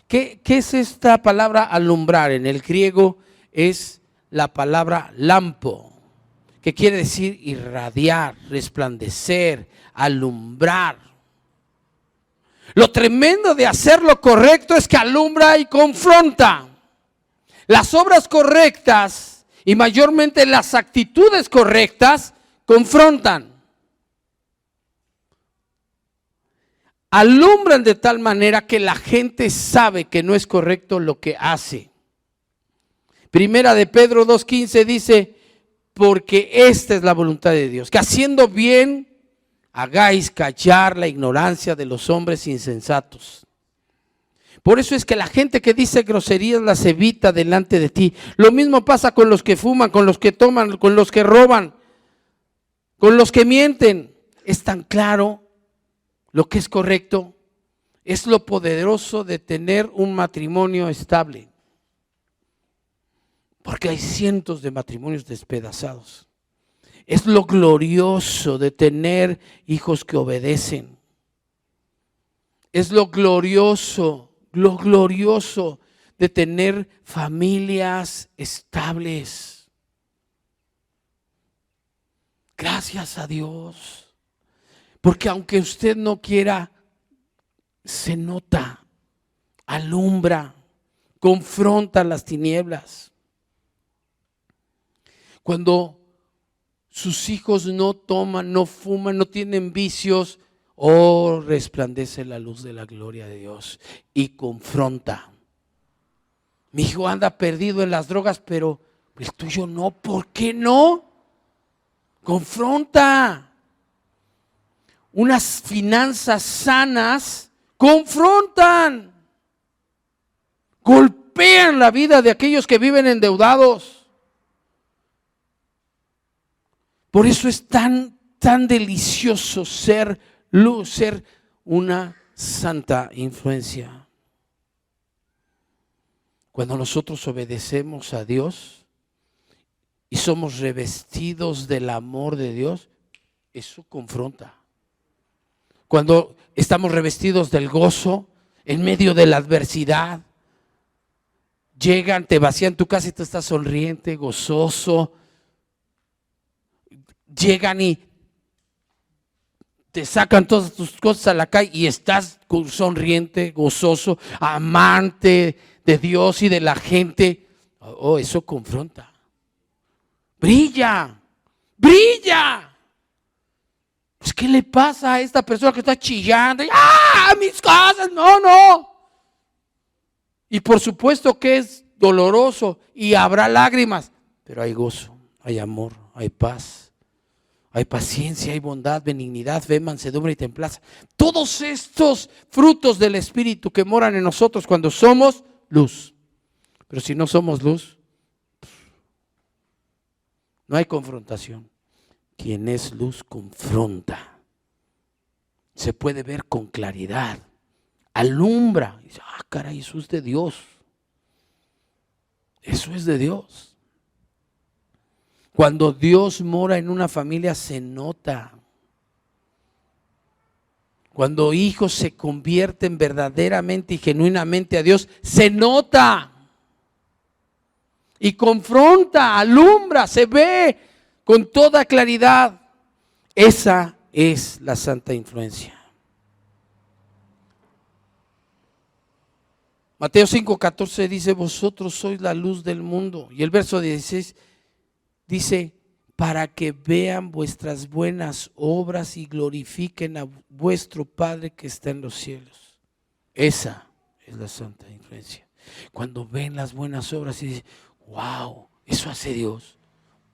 ¿Qué es esta palabra alumbrar? En el griego es la palabra lampo, que quiere decir irradiar, resplandecer, alumbrar. Lo tremendo de hacer lo correcto es que alumbra y confronta. Las obras correctas y mayormente las actitudes correctas confrontan. Alumbran de tal manera que la gente sabe que no es correcto lo que hace. Primera de Pedro 2:15 dice, porque esta es la voluntad de Dios, que haciendo bien hagáis callar la ignorancia de los hombres insensatos. Por eso es que la gente que dice groserías las evita delante de ti. Lo mismo pasa con los que fuman, con los que toman, con los que roban, con los que mienten. Es tan claro lo que es correcto Es lo poderoso de tener un matrimonio estable. Porque hay cientos de matrimonios despedazados. Es lo glorioso de tener hijos que obedecen. Es lo glorioso de tener familias estables. Gracias a Dios. Porque aunque usted no quiera, se nota, alumbra, confronta las tinieblas. Cuando sus hijos no toman, no fuman, no tienen vicios, resplandece la luz de la gloria de Dios y confronta. Mi hijo anda perdido en las drogas, pero el tuyo no. ¿Por qué no? Confronta. Unas finanzas sanas confrontan, golpean la vida de aquellos que viven endeudados. Por eso es tan delicioso ser luz, ser una santa influencia. Cuando nosotros obedecemos a Dios y somos revestidos del amor de Dios, eso confronta. Cuando estamos revestidos del gozo en medio de la adversidad, llegan, te vacían tu casa y tú estás sonriente, gozoso. Llegan y te sacan todas tus cosas a la calle y estás sonriente, gozoso, amante de Dios y de la gente. Eso confronta. Brilla, brilla. Pues, ¿qué le pasa a esta persona que está chillando? Mis cosas, no. Y por supuesto que es doloroso y habrá lágrimas, pero hay gozo, hay amor, hay paz, hay paciencia, hay bondad, benignidad, fe, mansedumbre y templanza. Todos estos frutos del Espíritu que moran en nosotros cuando somos luz. Pero si no somos luz, no hay confrontación. Quien es luz confronta. Se puede ver con claridad. Alumbra. Dice, caray, eso es de Dios. Eso es de Dios. Cuando Dios mora en una familia se nota. Cuando hijos se convierten verdaderamente y genuinamente a Dios, se nota. Y confronta, alumbra, se ve con toda claridad. Esa es la santa influencia. Mateo 5:14 dice, vosotros sois la luz del mundo. Y el verso 16 dice, para que vean vuestras buenas obras y glorifiquen a vuestro Padre que está en los cielos. Esa es la santa influencia. Cuando ven las buenas obras y dicen, wow, eso hace Dios.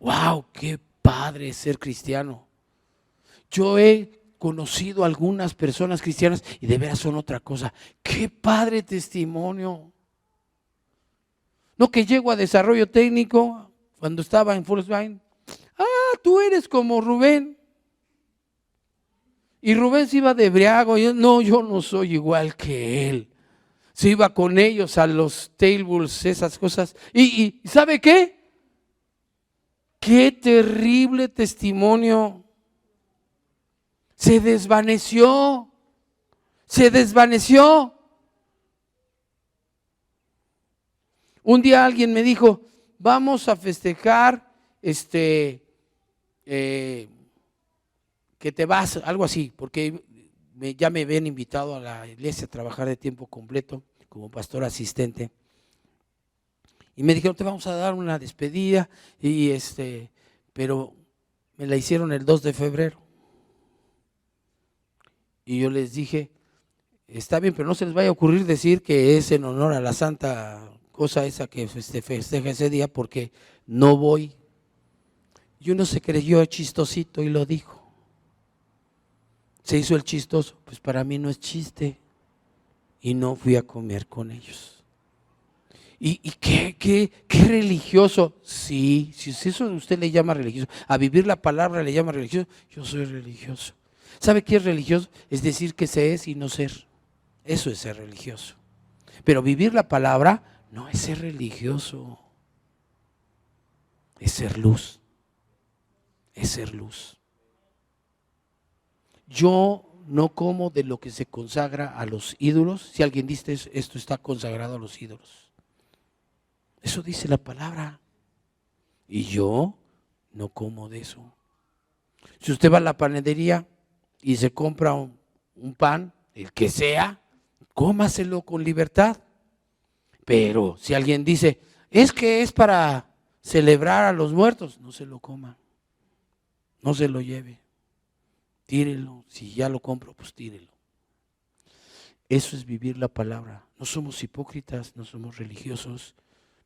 Wow, qué padre ser cristiano. Yo he conocido a algunas personas cristianas y de veras son otra cosa. Qué padre testimonio. No que llego a desarrollo técnico cuando estaba en Volkswagen. Tú eres como Rubén. Y Rubén se iba de briago. Yo no soy igual que él. Se iba con ellos a los tables, esas cosas. ¿Y sabe qué? Qué terrible testimonio. Se desvaneció. Un día alguien me dijo, vamos a festejar que te vas, algo así, porque ya me habían invitado a la iglesia a trabajar de tiempo completo como pastor asistente. Y me dijeron, te vamos a dar una despedida, pero me la hicieron el 2 de febrero. Y yo les dije, está bien, pero no se les vaya a ocurrir decir que es en honor a la santa cosa esa que festeja ese día, porque no voy. Y uno se creyó chistosito y lo dijo. Se hizo el chistoso, pues para mí no es chiste. Y no fui a comer con ellos. ¿Y qué religioso? Sí, si eso usted le llama religioso, a vivir la palabra le llama religioso, yo soy religioso. ¿Sabe qué es religioso? Es decir que se es y no ser. Eso es ser religioso. Pero vivir la palabra no es ser religioso. Es ser luz. Es ser luz. Yo no como de lo que se consagra a los ídolos. Si alguien dice esto está consagrado a los ídolos. Eso dice la palabra. Y yo no como de eso. Si usted va a la panadería y se compra un pan, el que sea, cómaselo con libertad. Pero si alguien dice, es que es para celebrar a los muertos, no se lo coma. No se lo lleve. Tírelo. Si ya lo compro, pues tírelo. Eso es vivir la palabra. No somos hipócritas, no somos religiosos.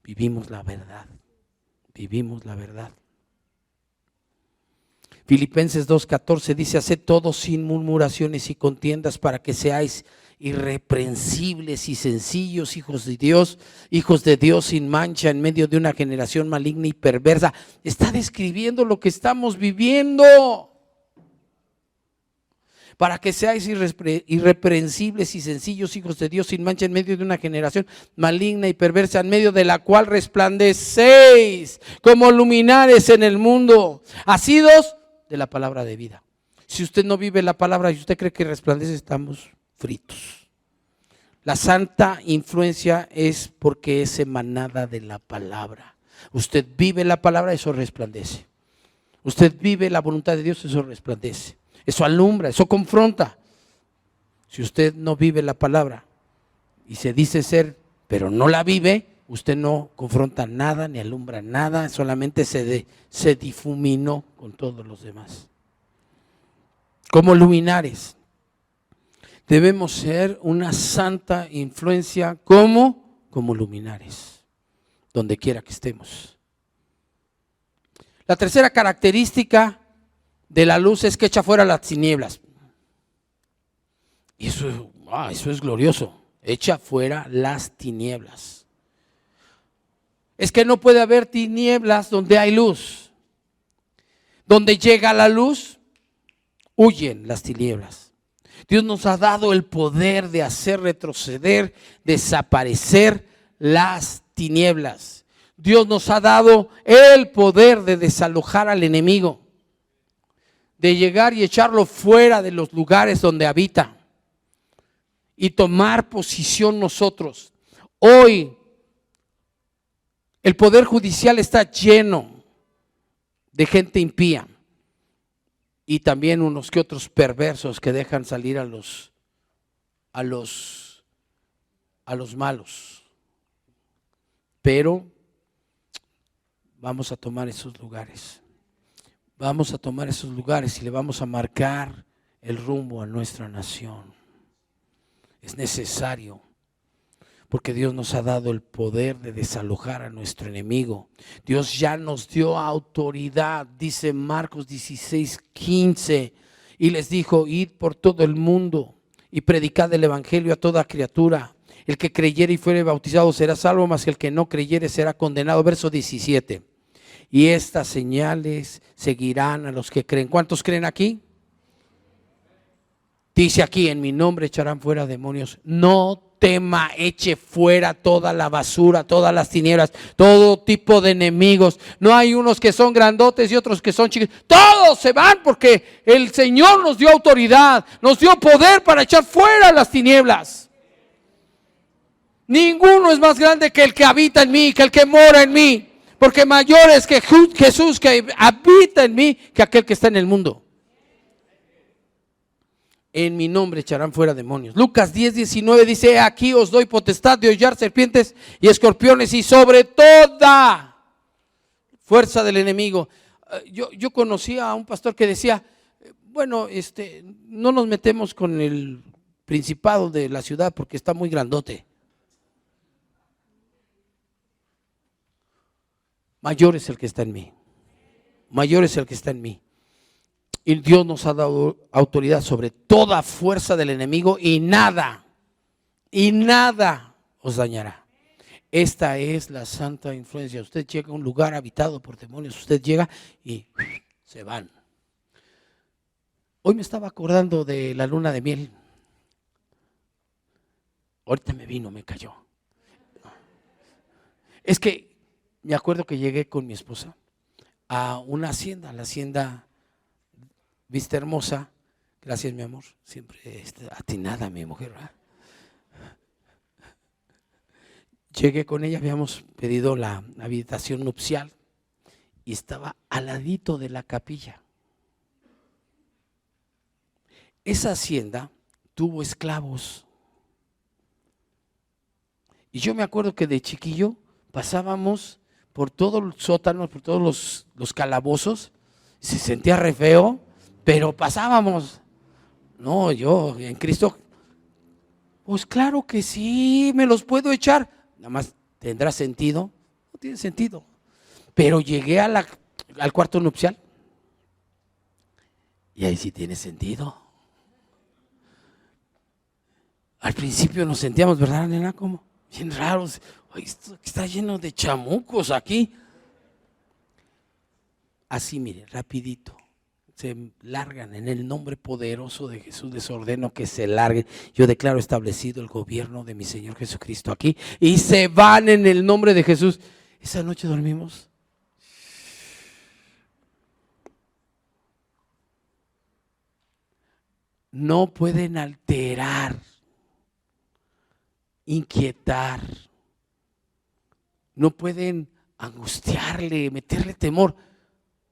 Vivimos la verdad. Vivimos la verdad. Filipenses 2:14 dice, haced todo sin murmuraciones y contiendas para que seáis irreprensibles y sencillos, hijos de Dios sin mancha en medio de una generación maligna y perversa. Está describiendo lo que estamos viviendo. Para que seáis irreprensibles y sencillos, hijos de Dios sin mancha en medio de una generación maligna y perversa, en medio de la cual resplandecéis como luminares en el mundo, asidos de la palabra de vida. Si usted no vive la palabra y usted cree que resplandece, estamos fritos. La santa influencia es porque es emanada de la palabra. Usted vive la palabra, eso resplandece. Usted vive la voluntad de Dios, eso resplandece. Eso alumbra, eso confronta. Si usted no vive la palabra y se dice ser, pero no la vive, usted no confronta nada ni alumbra nada, solamente se difuminó con todos los demás. Como luminares, debemos ser una santa influencia como luminares, donde quiera que estemos. La tercera característica de la luz es que echa fuera las tinieblas. Y eso es glorioso. Echa fuera las tinieblas. Es que no puede haber tinieblas donde hay luz. Donde llega la luz, huyen las tinieblas. Dios nos ha dado el poder de hacer retroceder, desaparecer las tinieblas. Dios nos ha dado el poder de desalojar al enemigo, de llegar y echarlo fuera de los lugares donde habita y tomar posición nosotros. Hoy el poder judicial está lleno de gente impía y también unos que otros perversos que dejan salir a los malos. Pero vamos a tomar esos lugares. Vamos a tomar esos lugares y le vamos a marcar el rumbo a nuestra nación. Es necesario, porque Dios nos ha dado el poder de desalojar a nuestro enemigo. Dios ya nos dio autoridad, dice Marcos 16:15, y les dijo, id por todo el mundo y predicad el evangelio a toda criatura. El que creyere y fuere bautizado será salvo, mas el que no creyere será condenado. Verso 17. Y estas señales seguirán a los que creen. ¿Cuántos creen aquí? Dice aquí, en mi nombre echarán fuera demonios. No tema, eche fuera toda la basura, todas las tinieblas, todo tipo de enemigos. No hay unos que son grandotes y otros que son chiquitos. Todos se van porque el Señor nos dio autoridad, nos dio poder para echar fuera las tinieblas. Ninguno es más grande que el que habita en mí, que el que mora en mí. Porque mayor es que Jesús que habita en mí que aquel que está en el mundo. En mi nombre echarán fuera demonios. Lucas 10:19 dice, aquí os doy potestad de hollar serpientes y escorpiones y sobre toda fuerza del enemigo. Yo conocí a un pastor que decía, bueno, no nos metemos con el principado de la ciudad porque está muy grandote. Mayor es el que está en mí. Mayor es el que está en mí. Y Dios nos ha dado autoridad sobre toda fuerza del enemigo y nada os dañará. Esta es la santa influencia. Usted llega a un lugar habitado por demonios, usted llega y se van. Hoy me estaba acordando de la luna de miel. Ahorita me cayó. Es que me acuerdo que llegué con mi esposa a una hacienda, la hacienda Vista Hermosa. Gracias, mi amor. Siempre atinada mi mujer, ¿verdad? Llegué con ella, habíamos pedido la habitación nupcial y estaba al ladito de la capilla. Esa hacienda tuvo esclavos. Y yo me acuerdo que de chiquillo pasábamos por todos los sótanos, por todos los calabozos. Se sentía re feo, pero pasábamos. No, yo en Cristo, pues claro que sí, me los puedo echar. Nada más, ¿tendrá sentido? No tiene sentido. Pero llegué al cuarto nupcial y ahí sí tiene sentido. Al principio nos sentíamos, ¿verdad, nena? Como bien raros. Ay, esto está lleno de chamucos aquí. Así, mire, rapidito. Se largan en el nombre poderoso de Jesús. Les ordeno que se larguen. Yo declaro establecido el gobierno de mi Señor Jesucristo aquí. Y se van en el nombre de Jesús. Esa noche dormimos. No pueden alterar, inquietar, no pueden angustiarle, meterle temor.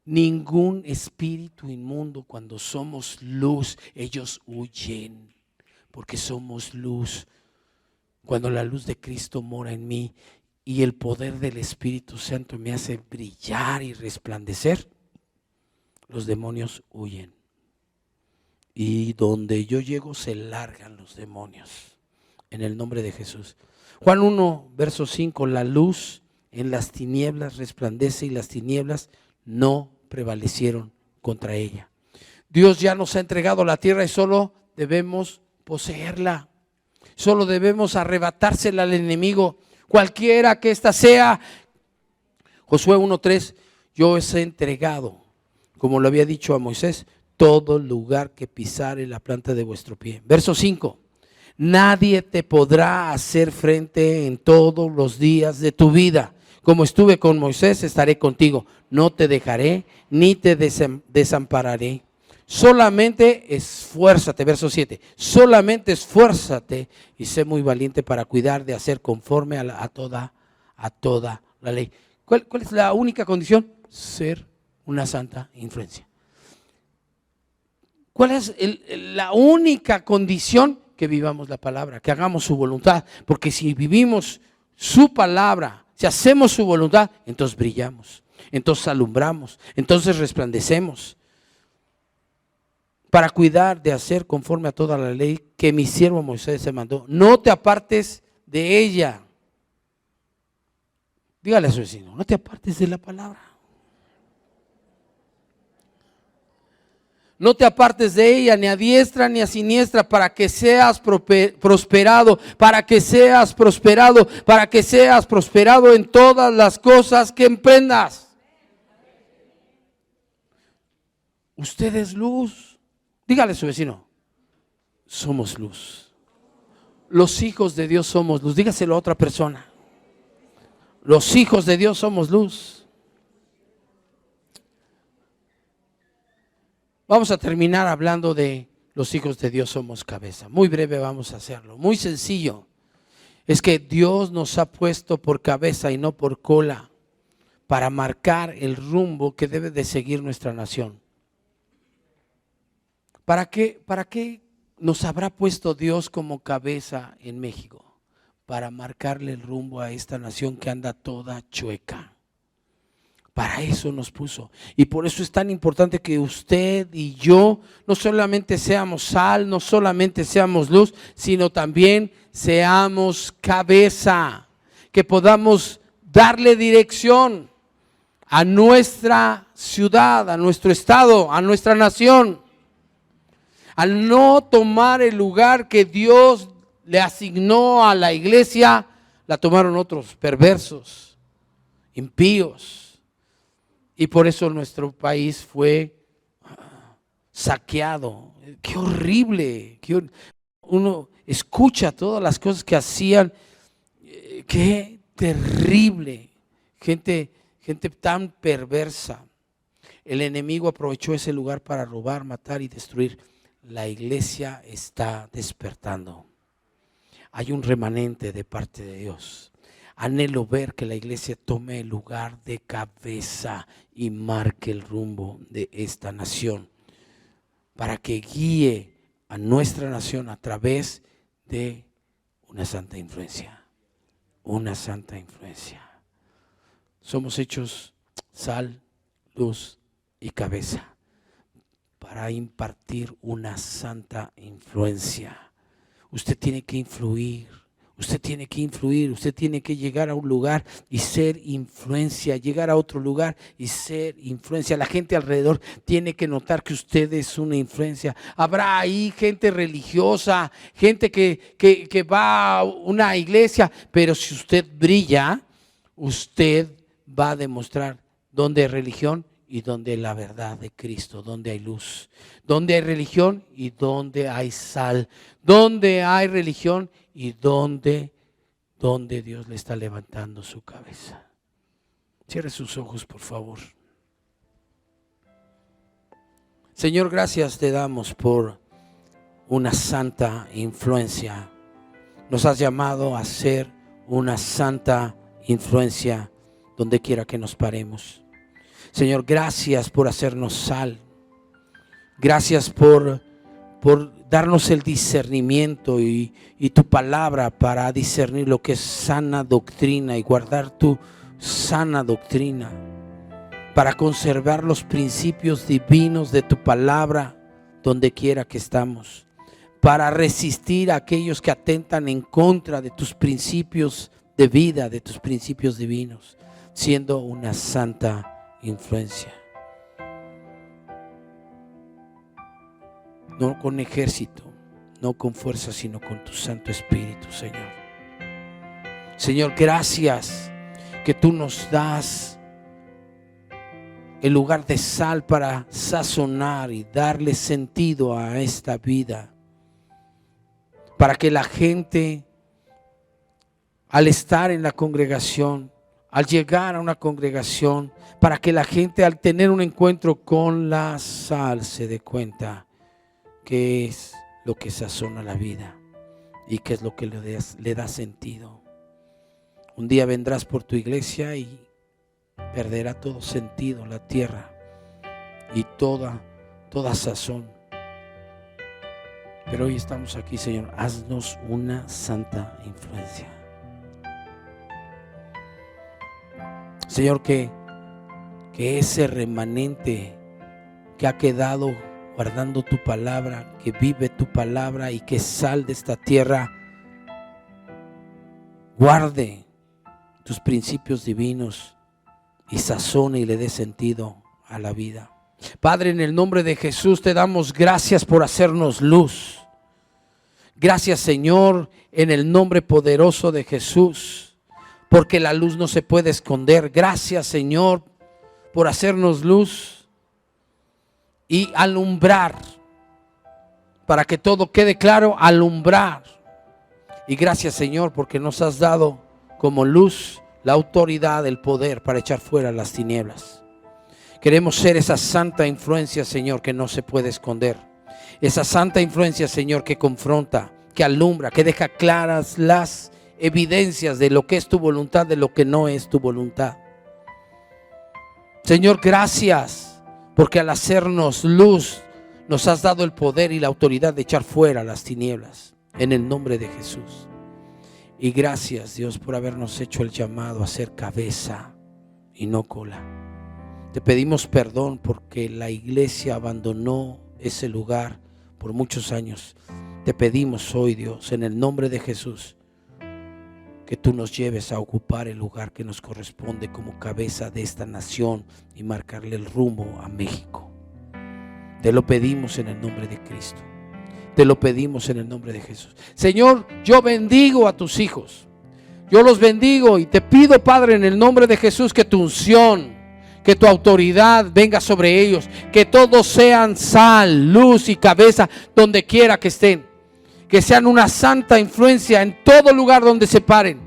Ningún espíritu inmundo, cuando somos luz, ellos huyen, porque somos luz. Cuando la luz de Cristo mora en mí y el poder del Espíritu Santo me hace brillar y resplandecer, los demonios huyen. Y donde yo llego se largan los demonios, en el nombre de Jesús. Juan 1, verso 5, la luz en las tinieblas resplandece y las tinieblas no prevalecieron contra ella. Dios ya nos ha entregado la tierra y solo debemos poseerla. Solo debemos arrebatársela al enemigo, cualquiera que ésta sea. Josué 1:3, yo os he entregado, como lo había dicho a Moisés, todo lugar que pisare la planta de vuestro pie. Verso 5, nadie te podrá hacer frente en todos los días de tu vida. Como estuve con Moisés, estaré contigo. No te dejaré ni te desampararé. Solamente esfuérzate, verso 7, solamente esfuérzate y sé muy valiente para cuidar de hacer conforme a toda la ley. ¿Cuál es la única condición? Ser una santa influencia. ¿Cuál es la única condición? Que vivamos la palabra, que hagamos su voluntad, porque si vivimos su palabra, si hacemos su voluntad, entonces brillamos, entonces alumbramos, entonces resplandecemos. Para cuidar de hacer conforme a toda la ley que mi siervo Moisés se mandó, no te apartes de ella. Dígale a su vecino, no te apartes de la palabra. No te apartes de ella, ni a diestra ni a siniestra, para que seas prosperado, para que seas prosperado, para que seas prosperado en todas las cosas que emprendas. Usted es luz. Dígale a su vecino, somos luz. Los hijos de Dios somos luz. Dígaselo a otra persona. Los hijos de Dios somos luz. Vamos a terminar hablando de los hijos de Dios somos cabeza. Muy breve vamos a hacerlo, muy sencillo. Es que Dios nos ha puesto por cabeza y no por cola para marcar el rumbo que debe de seguir nuestra nación. ¿Para qué nos habrá puesto Dios como cabeza en México? Para marcarle el rumbo a esta nación que anda toda chueca. Para eso nos puso. Y por eso es tan importante que usted y yo no solamente seamos sal, no solamente seamos luz, sino también seamos cabeza. Que podamos darle dirección a nuestra ciudad, a nuestro estado, a nuestra nación. Al no tomar el lugar que Dios le asignó a la iglesia, la tomaron otros perversos, impíos. Y por eso nuestro país fue saqueado. Qué horrible. uno escucha todas las cosas que hacían. Qué terrible. Gente tan perversa. El enemigo aprovechó ese lugar para robar, matar y destruir. La iglesia está despertando. Hay un remanente de parte de Dios. Anhelo ver que la iglesia tome el lugar de cabeza y marque el rumbo de esta nación, para que guíe a nuestra nación a través de una santa influencia. Una santa influencia. Somos hechos sal, luz y cabeza para impartir una santa influencia. Usted tiene que influir, usted tiene que llegar a un lugar y ser influencia, llegar a otro lugar y ser influencia. La gente alrededor tiene que notar que usted es una influencia. Habrá ahí gente religiosa, gente que va a una iglesia, pero si usted brilla, usted va a demostrar dónde hay religión y dónde hay la verdad de Cristo, dónde hay luz, dónde hay religión y dónde hay sal, dónde hay religión y dónde Dios le está levantando su cabeza. Cierre sus ojos, por favor. Señor, gracias te damos por una santa influencia. Nos has llamado a ser una santa influencia donde quiera que nos paremos. Señor, gracias por hacernos sal. Gracias por darnos el discernimiento y tu palabra para discernir lo que es sana doctrina y guardar tu sana doctrina, para conservar los principios divinos de tu palabra donde quiera que estamos, para resistir a aquellos que atentan en contra de tus principios de vida, de tus principios divinos, siendo una santa influencia. No con ejército, no con fuerza, sino con tu Santo Espíritu, Señor. Señor, gracias que tú nos das el lugar de sal para sazonar y darle sentido a esta vida, para que la gente, al estar en la congregación, al llegar a una congregación, para que la gente al tener un encuentro con la sal se dé cuenta qué es lo que sazona la vida y qué es lo que le da sentido. Un día vendrás por tu iglesia y perderá todo sentido la tierra y toda sazón. Pero hoy estamos aquí, Señor. Haznos una santa influencia. Señor, que ese remanente que ha quedado guardando tu palabra, que vive tu palabra y que sal de esta tierra, guarde tus principios divinos y sazone y le dé sentido a la vida. Padre, en el nombre de Jesús te damos gracias por hacernos luz. Gracias, Señor, en el nombre poderoso de Jesús, porque la luz no se puede esconder. Gracias, Señor, por hacernos luz y alumbrar, para que todo quede claro, alumbrar. Y gracias, Señor, porque nos has dado como luz la autoridad, el poder para echar fuera las tinieblas. Queremos ser esa santa influencia, Señor, que no se puede esconder. Esa santa influencia, Señor, que confronta, que alumbra, que deja claras las evidencias de lo que es tu voluntad, de lo que no es tu voluntad. Señor, gracias, porque al hacernos luz, nos has dado el poder y la autoridad de echar fuera las tinieblas, en el nombre de Jesús. Y gracias, Dios, por habernos hecho el llamado a ser cabeza y no cola. Te pedimos perdón porque la iglesia abandonó ese lugar por muchos años. Te pedimos hoy, Dios, en el nombre de Jesús, que tú nos lleves a ocupar el lugar que nos corresponde como cabeza de esta nación y marcarle el rumbo a México. Te lo pedimos en el nombre de Cristo. Te lo pedimos en el nombre de Jesús. Señor, yo bendigo a tus hijos. Yo los bendigo y te pido, Padre, en el nombre de Jesús, que tu unción, que tu autoridad venga sobre ellos. Que todos sean sal, luz y cabeza donde quiera que estén. que sean una santa influencia en todo lugar donde se paren.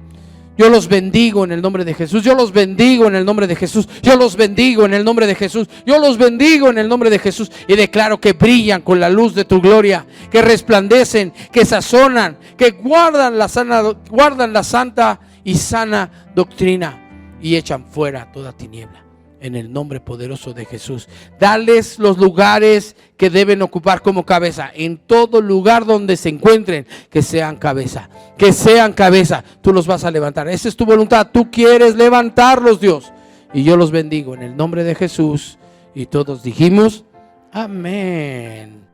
Yo los bendigo en el nombre de Jesús. Yo los bendigo en el nombre de Jesús. Yo los bendigo en el nombre de Jesús. Yo los bendigo en el nombre de Jesús. Y declaro que brillan con la luz de tu gloria, que resplandecen, que sazonan, que guardan la santa y sana doctrina y echan fuera toda tiniebla. En el nombre poderoso de Jesús. Dales los lugares que deben ocupar como cabeza. En todo lugar donde se encuentren, que sean cabeza. Que sean cabeza. Tú los vas a levantar. Esa es tu voluntad. Tú quieres levantarlos, Dios. Y yo los bendigo en el nombre de Jesús. Y todos dijimos, amén.